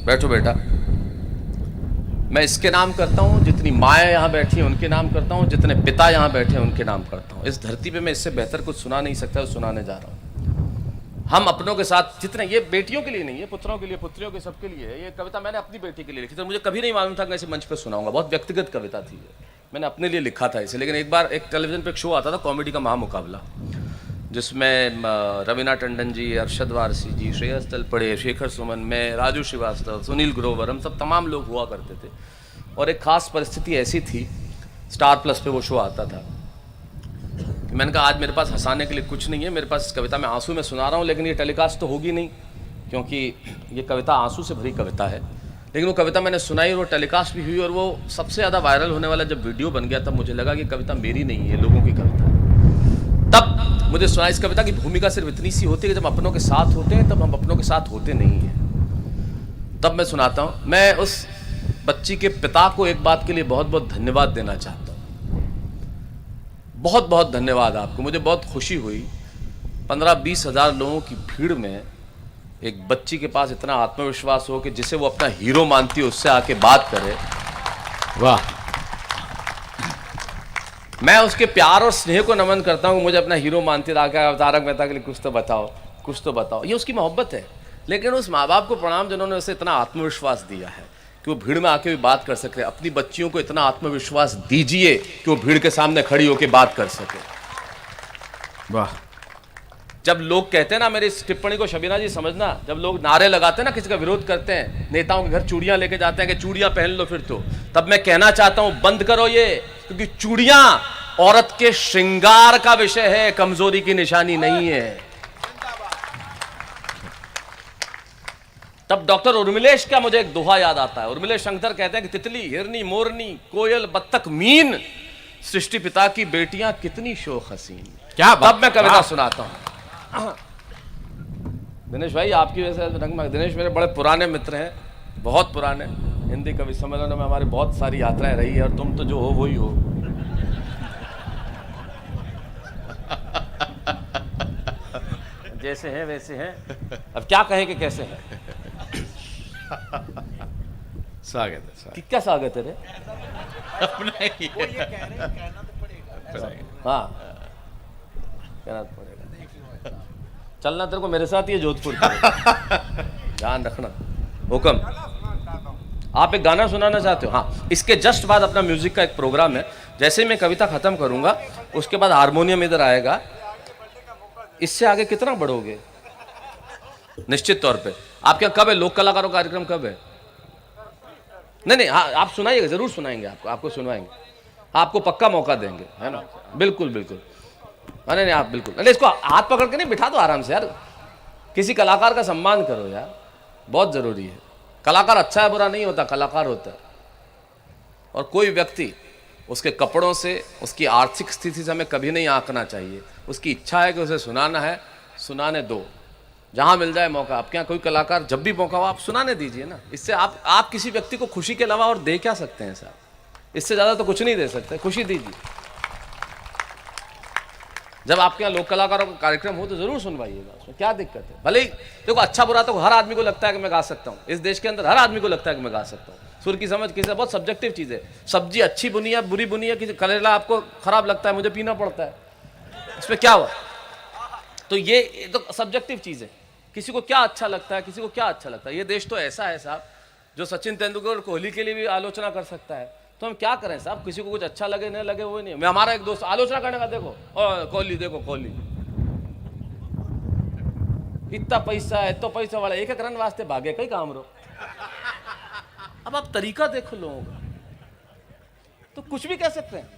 बैठो बेटा, मैं इसके नाम करता हूँ, जितनी माएँ यहाँ बैठी हैं उनके नाम करता हूँ, जितने पिता यहाँ बैठे हैं उनके नाम करता हूँ। इस धरती पे मैं इससे बेहतर कुछ सुना नहीं सकता, सुनाने जा रहा हूँ। हम अपनों के साथ जितने, ये बेटियों के लिए नहीं है, पुत्रों के लिए, पुत्रियों के, सबके लिए है। ये कविता मैंने अपनी बेटी के लिए लिखी थी, मुझे कभी नहीं मालूम था कि इसे मंच पे सुनाऊंगा, बहुत व्यक्तिगत कविता थी ये, मैंने अपने लिए लिखा था इसे। लेकिन एक बार एक टेलीविजन पे एक शो आता था, कॉमेडी का महामुकाबला, जिसमें रवीना टंडन जी, अरशद वारसी जी, श्रेयस तलपड़े, शेखर सुमन, मैं, राजू श्रीवास्तव, सुनील ग्रोवर, हम सब तमाम लोग हुआ करते थे। और एक खास परिस्थिति ऐसी थी, स्टार प्लस पे वो शो आता था, मैंने कहा आज मेरे पास हंसाने के लिए कुछ नहीं है, मेरे पास इस कविता में आंसू में सुना रहा हूँ, लेकिन ये टेलीकास्ट तो होगी नहीं, क्योंकि ये कविता आंसू से भरी कविता है। लेकिन वो कविता मैंने सुनाई और वो टेलीकास्ट भी हुई, और वो सबसे ज़्यादा वायरल होने वाला जब वीडियो बन गया, तब मुझे लगा कि कविता मेरी नहीं है, लोगों की कविता है। तब मुझे सुना, इस कविता की भूमिका सिर्फ इतनी सी होती है कि जब अपनों के साथ होते हैं तब हम अपनों के साथ होते नहीं हैं। तब मैं सुनाता हूँ। मैं उस बच्ची के पिता को एक बात के लिए बहुत बहुत धन्यवाद देना चाहता हूँ, बहुत बहुत धन्यवाद आपको। मुझे बहुत खुशी हुई, 15-20 हज़ार लोगों की भीड़ में एक बच्ची के पास इतना आत्मविश्वास हो कि जिसे वो अपना हीरो मानती है उससे आके बात करे। वाह, मैं उसके प्यार और स्नेह को नमन करता हूँ, मुझे अपना हीरो मानती है, आके तारक मेहता के लिए कुछ तो बताओ, कुछ तो बताओ, ये उसकी मोहब्बत है। लेकिन उस माँ बाप को प्रणाम जिन्होंने उसे इतना आत्मविश्वास दिया है कि वो भीड़ में आके भी बात कर सके। अपनी बच्चियों को इतना आत्मविश्वास दीजिए कि वो भीड़ के सामने खड़ी होकर बात कर सके। वाह, जब लोग कहते हैं ना, मेरी इस टिप्पणी को शबीना जी समझना, जब लोग नारे लगाते हैं ना, किसी का विरोध करते हैं, नेताओं के घर चूड़ियां लेके जाते हैं कि चूड़ियां पहन लो फिर तो, तब मैं कहना चाहता हूं बंद करो ये, क्योंकि चूड़ियां औरत के श्रृंगार का विषय है, कमजोरी की निशानी नहीं है। तब डॉक्टर उर्मिलेश का मुझे एक दोहा याद आता है। उर्मिलेश शंकर कहते हैं कि तितली, हिरनी, मोरनी, कोयल, बत्तख, मीन, सृष्टि पिता की बेटियां कितनी शोख हसीन। क्या बात। तब मैं कविता सुनाता हूं। दिनेश भाई आपकी वजह से रंग में, दिनेश मेरे बड़े पुराने मित्र हैं, बहुत पुराने, हिंदी कवि सम्मेलन में हमारी बहुत सारी यात्राएं रही है, और तुम तो जो हो वही हो। जैसे हैं वैसे हैं, अब क्या कहें कि कैसे हैं। स्वागत है, स्वागत। क्या स्वागत है रे? अपना ही है। हाँ, कहना तो पड़ेगा। चलना तेरे को मेरे साथ ही है जोधपुर के। ध्यान रखना। हुक्म। आप एक गाना सुनाना चाहते हो? हाँ, इसके जस्ट बाद अपना म्यूजिक का एक प्रोग्राम है। जैसे ही मैं कविता खत्म करूंगा उसके बाद हारमोनियम इधर आएगा। इससे आगे कितना बढ़ोगे? निश्चित तौर पे। आपके यहाँ कब है लोक कलाकारों का कार्यक्रम, कब है? नहीं, हाँ, आप सुनाइएगा, जरूर सुनाएंगे, आपको सुनवाएंगे, आपको पक्का मौका देंगे, है ना? बिल्कुल बिल्कुल। नहीं, आप बिल्कुल नहीं, इसको हाथ पकड़ के नहीं, बिठा दो आराम से यार। किसी कलाकार का सम्मान करो यार, बहुत जरूरी है। कलाकार अच्छा है बुरा नहीं होता, कलाकार होता है। और कोई व्यक्ति उसके कपड़ों से, उसकी आर्थिक स्थिति से हमें कभी नहीं आंकना चाहिए। उसकी इच्छा है कि उसे सुनाना है, सुनाने दो, जहां मिल जाए मौका। आपके यहाँ कोई कलाकार जब भी मौका हो आप सुनाने दीजिए ना। इससे आप किसी व्यक्ति को खुशी के अलावा और दे क्या सकते हैं साहब? इससे ज्यादा तो कुछ नहीं दे सकते, खुशी दीजिए। जब आपके यहाँ लोक कलाकारों का कार्यक्रम हो तो जरूर सुनवाइएगा, उसमें क्या दिक्कत है। भले ही देखो अच्छा बुरा तो हर आदमी को लगता है कि मैं गा सकता हूँ, इस देश के अंदर हर आदमी को लगता है कि मैं गा सकता हूँ। सुर की समझ किसी बहुत सब्जेक्टिव चीज़ है। सब्जी अच्छी बुनी है बुरी बुनी है, किसी करेला आपको खराब लगता है, मुझे पीना पड़ता है, इसमें क्या हुआ। तो ये तो सब्जेक्टिव चीज़ है, किसी को क्या अच्छा लगता है, किसी को क्या अच्छा लगता है। ये देश तो ऐसा है साहब जो सचिन तेंदुलकर और कोहली के लिए भी आलोचना कर सकता है, तो हम क्या करें साहब, किसी को कुछ अच्छा लगे नहीं लगे वो नहीं। मैं हमारा एक दोस्त आलोचना करने का, देखो और कोहली देखो कोहली इतना पैसा है तो पैसा वाला एक रन वास्ते भागे कई काम रो। अब आप तरीका देखो लोगों का, तो कुछ भी कह सकते हैं।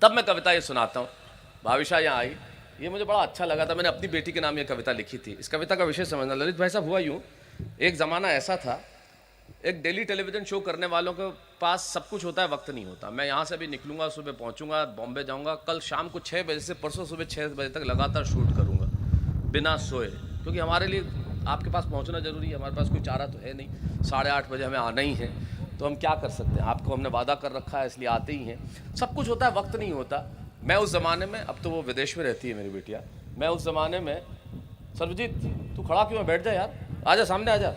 तब मैं कविता ये सुनाता हूँ। भाविशा यहाँ आई, ये मुझे बड़ा अच्छा लगा था, मैंने अपनी बेटी के नाम ये कविता लिखी थी। इस कविता का विषय समझना ललित भाई साहब, हुआ यूँ एक ज़माना ऐसा था, एक डेली टेलीविज़न शो करने वालों के पास सब कुछ होता है, वक्त नहीं होता। मैं यहाँ से भी निकलूंगा, सुबह पहुँचूंगा, बॉम्बे जाऊँगा, कल शाम को 6 बजे से परसों सुबह 6 बजे तक लगातार शूट करूँगा बिना सोए, क्योंकि हमारे लिए आपके पास पहुँचना ज़रूरी है। हमारे पास कोई चारा तो है नहीं, 8:30 बजे हमें आना ही है, तो हम क्या कर सकते हैं। आपको हमने वादा कर रखा है इसलिए आते ही हैं। सब कुछ होता है, वक्त नहीं होता। मैं उस ज़माने में, अब तो वो विदेश में रहती है मेरी बेटिया, मैं उस ज़माने में, सर्वजीत तू खड़ा क्यों है, बैठ जा यार, आजा सामने आजा,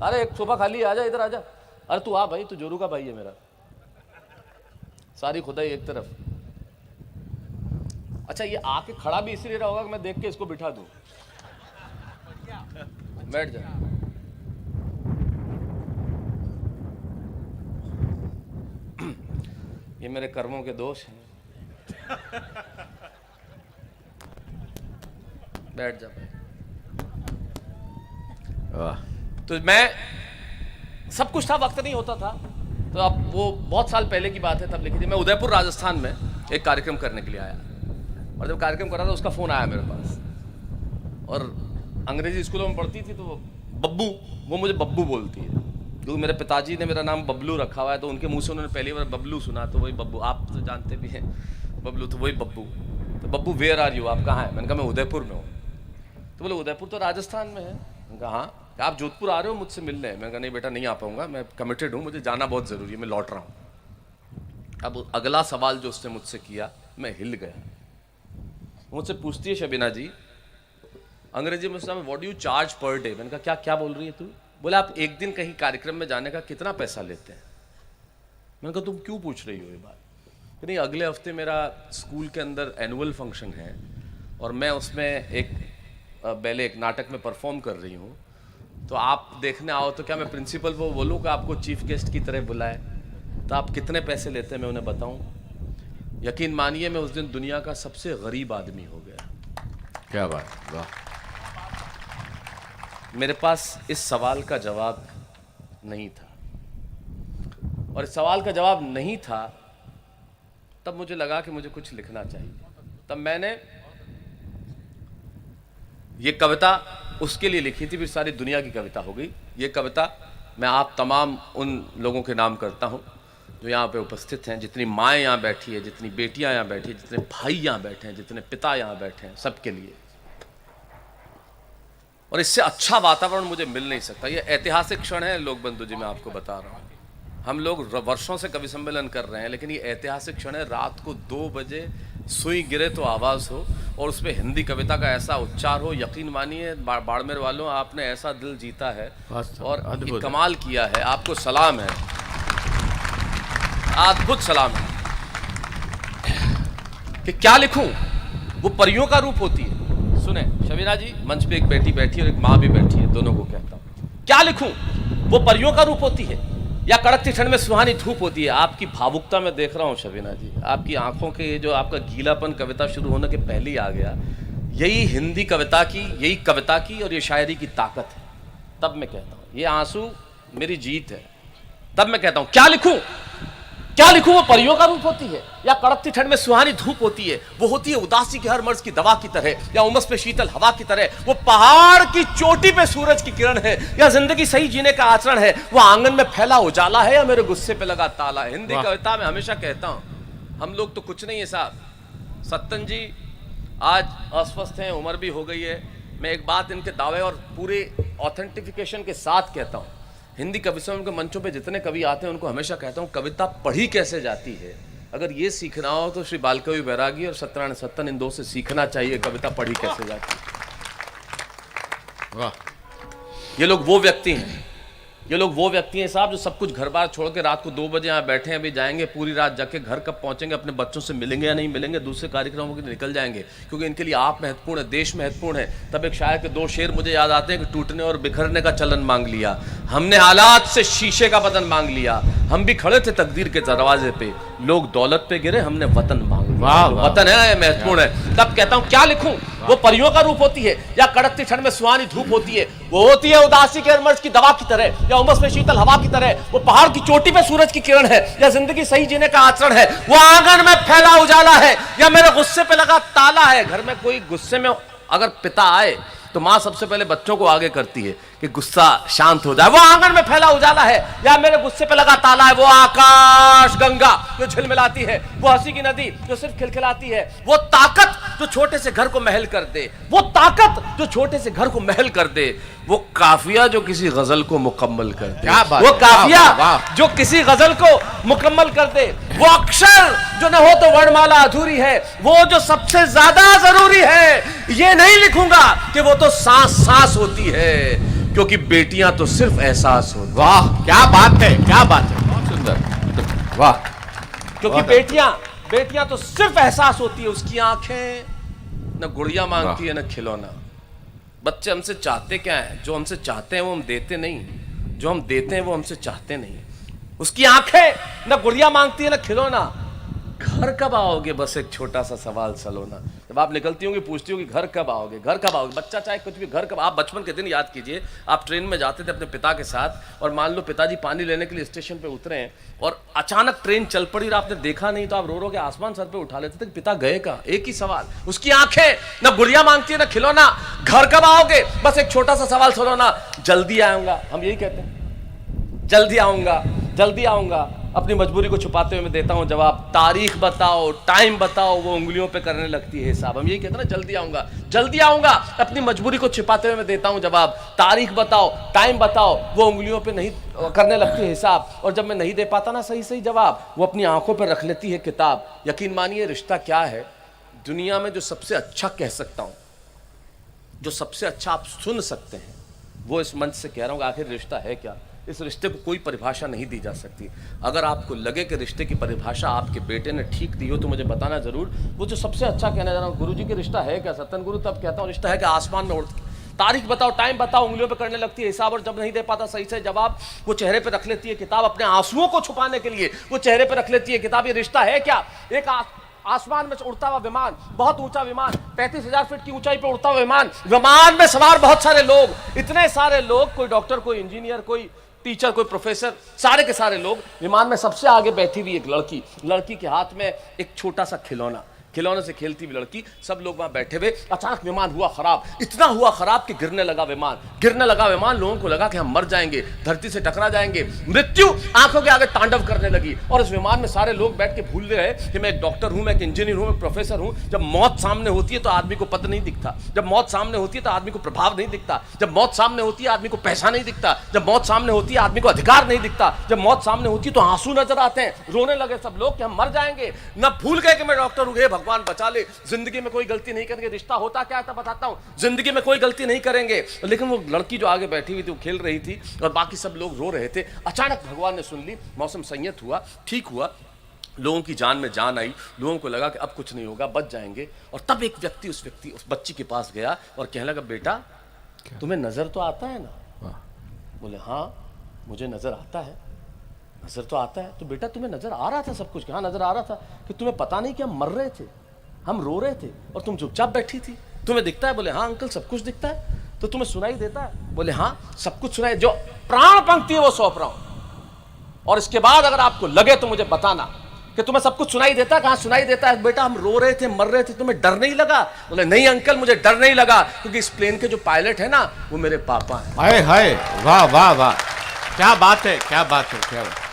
अरे एक सोफा खाली है, आजा इधर आजा, अरे तू आ भाई, तू जोरू का भाई है मेरा, सारी खुदाई एक तरफ। अच्छा ये आके खड़ा भी इसलिए रहा होगा कि मैं देख के इसको बिठा दूं, बैठ जा। ये मेरे कर्मों के दोष हैं, बैठ जा भाई। वाह, तो मैं, सब कुछ था, वक्त नहीं होता था। तो अब वो बहुत साल पहले की बात है, तब लिखी थी। मैं उदयपुर राजस्थान में एक कार्यक्रम करने के लिए आया, और जब कार्यक्रम कर रहा था उसका फ़ोन आया मेरे पास, और अंग्रेजी स्कूलों में पढ़ती थी तो बब्बू, वो मुझे बब्बू बोलती है, क्योंकि मेरे पिताजी ने मेरा नाम बबलू रखा हुआ है, तो उनके मुँह से उन्होंने पहली बार बबलू सुना, तो वही बब्बू, आप तो जानते भी हैं बबलू, तो वही बब्बू। तो बब्बू वेयर आर यू, आप कहाँ हैं? मैंने कहा मैं उदयपुर में हूँ। तो बोले उदयपुर तो राजस्थान में है। मैंने कहा हाँ। आप जोधपुर आ रहे हो मुझसे मिलने? मैंने कहा नहीं बेटा नहीं आ पाऊंगा, मैं कमिटेड हूँ, मुझे जाना बहुत ज़रूरी है, मैं लौट रहा हूँ। अब अगला सवाल जो उसने मुझसे किया, मैं हिल गया। मुझसे पूछती है शबीना जी, अंग्रेजी में उसने what do you charge per day. मैंने कहा क्या क्या बोल रही है तू? बोले आप एक दिन कहीं कार्यक्रम में जाने का कितना पैसा लेते हैं? मैंने कहा तुम क्यों पूछ रही हो ये बात? कि नहीं अगले हफ्ते मेरा स्कूल के अंदर एनुअल फंक्शन है, और मैं उसमें पहले एक नाटक में परफॉर्म कर रही हूँ, तो आप देखने आओ तो क्या मैं प्रिंसिपल को बोलूँ कि आपको चीफ गेस्ट की तरह बुलाए? तो आप कितने पैसे लेते हैं मैं उन्हें बताऊँ? यकीन मानिए मैं उस दिन दुनिया का सबसे गरीब आदमी हो गया। क्या बात, वाह। मेरे पास इस सवाल का जवाब नहीं था, और इस सवाल का जवाब नहीं था, तब मुझे लगा कि मुझे कुछ लिखना चाहिए। तब मैंने ये कविता उसके लिए लिखी थी, फिर सारी दुनिया की कविता हो गई। ये कविता मैं आप तमाम उन लोगों के नाम करता हूँ जो यहाँ पे उपस्थित हैं, जितनी माएँ यहाँ बैठी है, जितनी बेटियाँ यहाँ बैठी हैं, जितने भाई यहाँ बैठे हैं, जितने पिता यहाँ बैठे हैं, सबके लिए। और इससे अच्छा वातावरण मुझे मिल नहीं सकता। ये ऐतिहासिक क्षण है लोक बंधु जी, मैं आपको बता रहा हूँ। हम लोग वर्षों से कवि सम्मेलन कर रहे हैं, लेकिन ये ऐतिहासिक क्षण है। रात को 2 बजे सुई गिरे तो आवाज़ हो, और उसमें हिंदी कविता का ऐसा उच्चार हो। यकीन मानिए बाड़मेर वालों, आपने ऐसा दिल जीता है और ये कमाल किया है। आपको सलाम है, अद्भुत सलाम है। कि क्या लिखूं? वो परियों का रूप होती है। सुने शबीना जी, मंच पे एक बेटी बैठी है और एक माँ भी बैठी है, दोनों को कहता हूँ क्या लिखूं? वो परियों का रूप होती है या कड़कती ठंड में सुहानी धूप होती है? आपकी भावुकता में देख रहा हूँ शबीना जी, आपकी आंखों के जो आपका गीलापन कविता शुरू होने के पहले ही आ गया। यही हिंदी कविता की, यही कविता की और ये शायरी की ताकत है। तब मैं कहता हूँ ये आंसू मेरी जीत है। तब मैं कहता हूँ क्या लिखूं? क्या लिखूं? वो परियों का रूप होती है या कड़कती ठंड में सुहानी धूप होती है? वो होती है उदासी के हर मर्ज की दवा की तरह, या उमस पे शीतल हवा की तरह? वो पहाड़ की चोटी पे सूरज की किरण है, या जिंदगी सही जीने का आचरण है? वो आंगन में फैला उजाला है, या मेरे गुस्से पे लगा ताला है? हिंदी कविता में हमेशा कहता हूं हम लोग तो कुछ नहीं है साहब। सत्तन जी आज अस्वस्थ हैं, उम्र भी हो गई है। मैं एक बात इनके दावे और पूरे ऑथेंटिफिकेशन के साथ कहता हूं, हिंदी कवि सम्मेलन के मंचों पे जितने कवि आते हैं उनको हमेशा कहता हूं कविता पढ़ी कैसे जाती है, अगर ये सीखना हो तो श्री बालकवि बैरागी और सत्यनारायण सत्तन, इन दो से सीखना चाहिए कविता पढ़ी कैसे जाती है। वाह, ये लोग वो व्यक्ति हैं, ये लोग वो व्यक्ति हैं साहब जो सब कुछ घर बार छोड़ के रात को 2 बजे यहाँ बैठे हैं, अभी जाएंगे पूरी रात जाके घर कब पहुंचेंगे, अपने बच्चों से मिलेंगे या नहीं मिलेंगे, दूसरे कार्यक्रमों के लिए निकल जाएंगे, क्योंकि इनके लिए आप महत्वपूर्ण है, देश महत्वपूर्ण है। तब एक शायर के 2 शेर मुझे याद आते हैं कि टूटने और बिखरने का चलन मांग लिया, हमने हालात से शीशे का बदन मांग लिया, हम भी खड़े थे तकदीर के दरवाजे पे, लोग दौलत पे गिरे, हमने वतन मांग लिया। वाह, वाह। वतन है महत्वपूर्ण है। तब कहता हूँ क्या लिखूं, वो परियों का रूप होती है या कड़कती ठंड में सुहानी धूप होती है, वो होती है उदासी के मर्ज की दवा की तरह या उमस में शीतल हवा की तरह, वो पहाड़ की चोटी पे सूरज की किरण है या जिंदगी सही जीने का आचरण है, वो आंगन में फैला उजाला है या मेरे गुस्से पे लगा ताला है। घर में कोई गुस्से में अगर पिता आए तो माँ सबसे पहले बच्चों को आगे करती है कि गुस्सा शांत हो जाए, वो आंगन में फैला उजाला है या मेरे गुस्से पे लगा ताला है, वो आकाश गंगा जो झिलमिलाती है, वो हंसी की नदी जो सिर्फ खिलखिलाती है, वो ताकत जो छोटे से घर को महल कर दे, वो ताकत जो छोटे से घर को महल कर दे, वो काफिया जो किसी गजल को मुकम्मल कर दे, क्या बात वो है, काफिया वाह, वाह। जो किसी गजल को मुकम्मल कर दे, वो अक्षर जो न हो तो वर्णमाला अधूरी है, वो जो सबसे ज्यादा जरूरी है। ये नहीं लिखूंगा कि वो तो सांस सांस होती है, क्योंकि बेटियां तो सिर्फ एहसास होती हैं। वाह, क्या बात है, क्या बात है, बहुत सुंदर, वाह। क्योंकि बेटियां तो सिर्फ एहसास होती है, उसकी आंखें न गुड़िया मांगती है न खिलौना। बच्चे हमसे चाहते क्या है, जो हमसे चाहते हैं वो हम देते नहीं, जो हम देते हैं वो हमसे चाहते नहीं। उसकी आंखें न गुड़िया मांगती है न खिलौना। घर कब आओगे, बस एक छोटा सा सवाल सलोना। जब आप निकलती होंगी पूछती होगी घर कब आओगे, घर कब आओगे, बच्चा चाहे कुछ भी, घर कब। आप बचपन के दिन याद कीजिए, आप ट्रेन में जाते थे अपने पिता के साथ और मान लो पिताजी पानी लेने के लिए स्टेशन पे उतरे हैं और अचानक ट्रेन चल पड़ी और आपने देखा नहीं, तो आप रो रो के आसमान सर पे उठा लेते थे कि पिता गए कहाँ। एक ही सवाल, उसकी आंखें न गुड़िया मांगती है न खिलौना। घर कब आओगे, बस एक छोटा सा सवाल सलोना। जल्दी आऊंगा, हम यही कहते हैं, जल्दी आऊंगा, जल्दी आऊंगा। अपनी मजबूरी को छुपाते हुए मैं देता हूं जवाब, तारीख बताओ, टाइम बताओ, वो उंगलियों पे करने लगती है हिसाब। हम यही कहते हैं ना, जल्दी आऊंगा, जल्दी आऊंगा। अपनी मजबूरी को छिपाते हुए मैं देता हूं जवाब, तारीख बताओ, टाइम बताओ, वो उंगलियों पे नहीं करने लगती है हिसाब। और जब मैं नहीं दे पाता ना सही सही जवाब, वो अपनी आंखों पर रख लेती है किताब। यकीन मानिए रिश्ता क्या है, दुनिया में जो सबसे अच्छा कह सकता हूं, जो सबसे अच्छा आप सुन सकते हैं, वो इस मंच से कह रहा हूं। आखिर रिश्ता है क्या, इस रिश्ते को कोई परिभाषा नहीं दी जा सकती। अगर आपको लगे कि रिश्ते की परिभाषा आपके बेटे ने ठीक दी हो तो मुझे बताना जरूर। वो जो सबसे अच्छा कहने जा रहा हूँ, गुरुजी के रिश्ता है क्या, सत्तन गुरु तब कहता हूँ रिश्ता है कि आसमान में उड़ती, तारीख बताओ, टाइम बताओ, उंगलियों पे करने लगती है हिसाब। और जब नहीं दे पाता सही से जवाब, वो चेहरे पे रख लेती है किताब। अपने आंसुओं को छुपाने के लिए वो चेहरे पे रख लेती है किताब। ये रिश्ता है क्या, एक आसमान में उड़ता हुआ विमान, बहुत ऊंचा विमान, 35,000 फीट की ऊंचाई पे उड़ता हुआ विमान, विमान में सवार बहुत सारे लोग, इतने सारे लोग, कोई डॉक्टर, कोई इंजीनियर, कोई टीचर, कोई प्रोफेसर, सारे के सारे लोग। विमान में सबसे आगे बैठी हुई एक लड़की, लड़की के हाथ में एक छोटा सा खिलौना, खिलौने से खेलती हुई लड़की। सब लोग वहां बैठे हुए। अचानक विमान हुआ खराब, इतना हुआ खराब कि गिरने लगा विमान, गिरने लगा विमान। लोगों को लगा कि हम मर जाएंगे, धरती से टकरा जाएंगे, मृत्यु आंखों के आगे तांडव करने लगी। और इस विमान में सारे लोग बैठ के भूल रहे कि मैं एक डॉक्टर हूं, मैं एक इंजीनियर हूं, मैं प्रोफेसर हूं। जब मौत सामने होती है तो आदमी को पद नहीं दिखता, जब मौत सामने होती है तो आदमी को प्रभाव नहीं दिखता, जब मौत सामने होती है आदमी को पैसा नहीं दिखता, जब मौत सामने होती है आदमी को अधिकार नहीं दिखता, जब मौत सामने होती है तो आंसू नजर आते हैं। रोने लगे सब लोग कि हम मर जाएंगे। न भूल गए कि मैं डॉक्टर हूं, हे भगवान बचा ले, जिंदगी में कोई गलती नहीं करेंगे। रिश्ता होता क्या है बताता हूं, जिंदगी में कोई गलती नहीं करेंगे। लेकिन वो लड़की जो आगे बैठी हुई थी वो खेल रही थी और बाकी सब लोग रो रहे थे। अचानक भगवान ने सुन ली, मौसम संयत हुआ, ठीक हुआ, लोगों की जान में जान आई। लोगों को लगा कि अब कुछ नहीं होगा, बच जाएंगे। और तब एक व्यक्ति उस बच्ची के पास गया और कहने लगा, बेटा तुम्हें नजर तो आता है ना? बोले हाँ मुझे नजर आता है, नजर तो आता है। तो बेटा तुम्हें नजर आ रहा था सब कुछ? हाँ नजर आ रहा था। कि तुम्हें पता नहीं कि हम मर रहे थे, हम रो रहे थे और तुम चुपचाप बैठी थी। तुम्हें दिखता है? बोले हाँ अंकल सब कुछ दिखता है। तो तुम्हें सुनाई देता है? बोले हाँ सब कुछ सुनाई, जो प्राण पंक्ति है वो सौंप रहा हूं। और इसके बाद अगर आपको लगे तो मुझे बताना कि तुम्हें सब कुछ सुनाई देता है। कहां सुनाई देता है? बेटा हम रो रहे थे, मर रहे थे, तुम्हें डर नहीं लगा? बोले नहीं अंकल मुझे डर नहीं लगा, क्योंकि इस प्लेन के जो पायलट है ना वो मेरे पापा हैं। हाय हाय, वाह वाह वाह, क्या बात है, क्या बात है, क्या बात।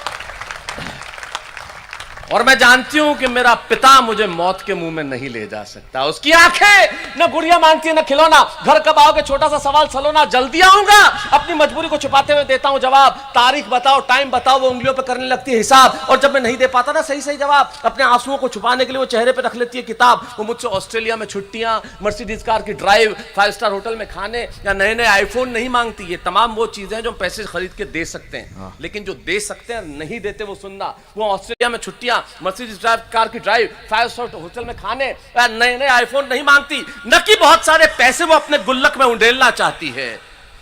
और मैं जानती हूं कि मेरा पिता मुझे मौत के मुंह में नहीं ले जा सकता। उसकी आंखें न गुड़िया मांगती है न खिलौना। घर कब आओगे छोटा सा सवाल सलोना, जल्दी आऊंगा। अपनी मजबूरी को छुपाते हुए देता हूं जवाब। तारीख बताओ, टाइम बताओ, वो उंगलियों पे करने लगती है हिसाब। और जब मैं नहीं दे पाता ना सही सही जवाब, अपने आंसुओं को छुपाने के लिए वो चेहरे पे रख लेती है किताब। वो मुझसे ऑस्ट्रेलिया में छुट्टियां, मर्सिडीज कार की ड्राइव, 5 स्टार होटल में खाने या नए नए आईफोन नहीं मांगती। ये तमाम वो चीजें हैं जो हम पैसे खरीद के दे सकते हैं, लेकिन जो दे सकते हैं नहीं देते वो सुनना। वो ऑस्ट्रेलिया में छुट्टियां, मर्सिडीज कार की ड्राइव, 5 स्टार होटल में खाने, नए नए आईफोन नहीं मांगती। न कि बहुत सारे पैसे वो अपने गुल्लक में उंडेलना चाहती है,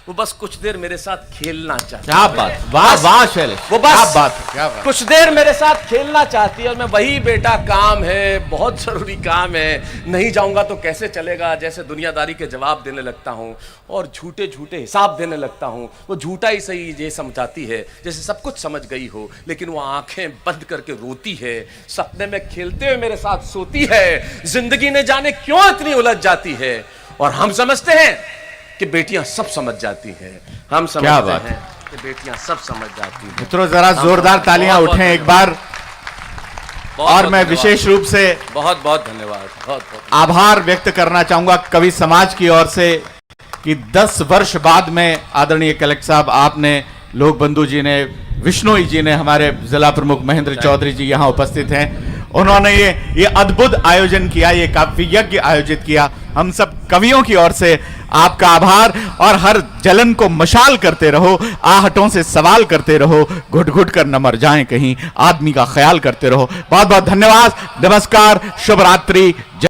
वो बस कुछ देर मेरे साथ खेलना चाहती है। क्या बात, वाह वाह शैलेश, वो क्या बस बात है, क्या बात। कुछ देर मेरे साथ खेलना चाहती है। और मैं वही बेटा काम है, बहुत जरूरी काम है, नहीं जाऊंगा तो कैसे चलेगा, जैसे दुनियादारी के जवाब देने लगता हूं और झूठे झूठे हिसाब देने लगता हूं। वो झूठा ही सही ये समझाती है जैसे सब कुछ समझ गई हो, लेकिन वो आंखें बंद करके रोती है, सपने में खेलते हुए मेरे साथ सोती है। जिंदगी ने जाने क्यों इतनी उलझ जाती है। और हम समझते हैं कि बेटियां सब समझ जाती हैं। हम समझते हैं कि बेटियां सब समझ जाती हैं। मित्रों जरा जोरदार तालियां उठें एक बार। और मैं विशेष रूप से बहुत बहुत धन्यवाद, बहुत बहुत आभार व्यक्त करना चाहूंगा कवि समाज की ओर से कि 10 वर्ष बाद में आदरणीय कलेक्टर साहब, आपने, लोक बंधु जी ने, विष्णोई जी ने, हमारे जिला प्रमुख महेंद्र चौधरी जी यहां उपस्थित हैं, उन्होंने ये अद्भुत आयोजन किया, ये काव्य यज्ञ आयोजित किया। हम सब कवियों की ओर से आपका आभार। और हर जलन को मशाल करते रहो, आहटों से सवाल करते रहो, घुट घुट कर न मर जाएं कहीं, आदमी का ख्याल करते रहो। बहुत बहुत धन्यवाद, नमस्कार, शुभ रात्रि।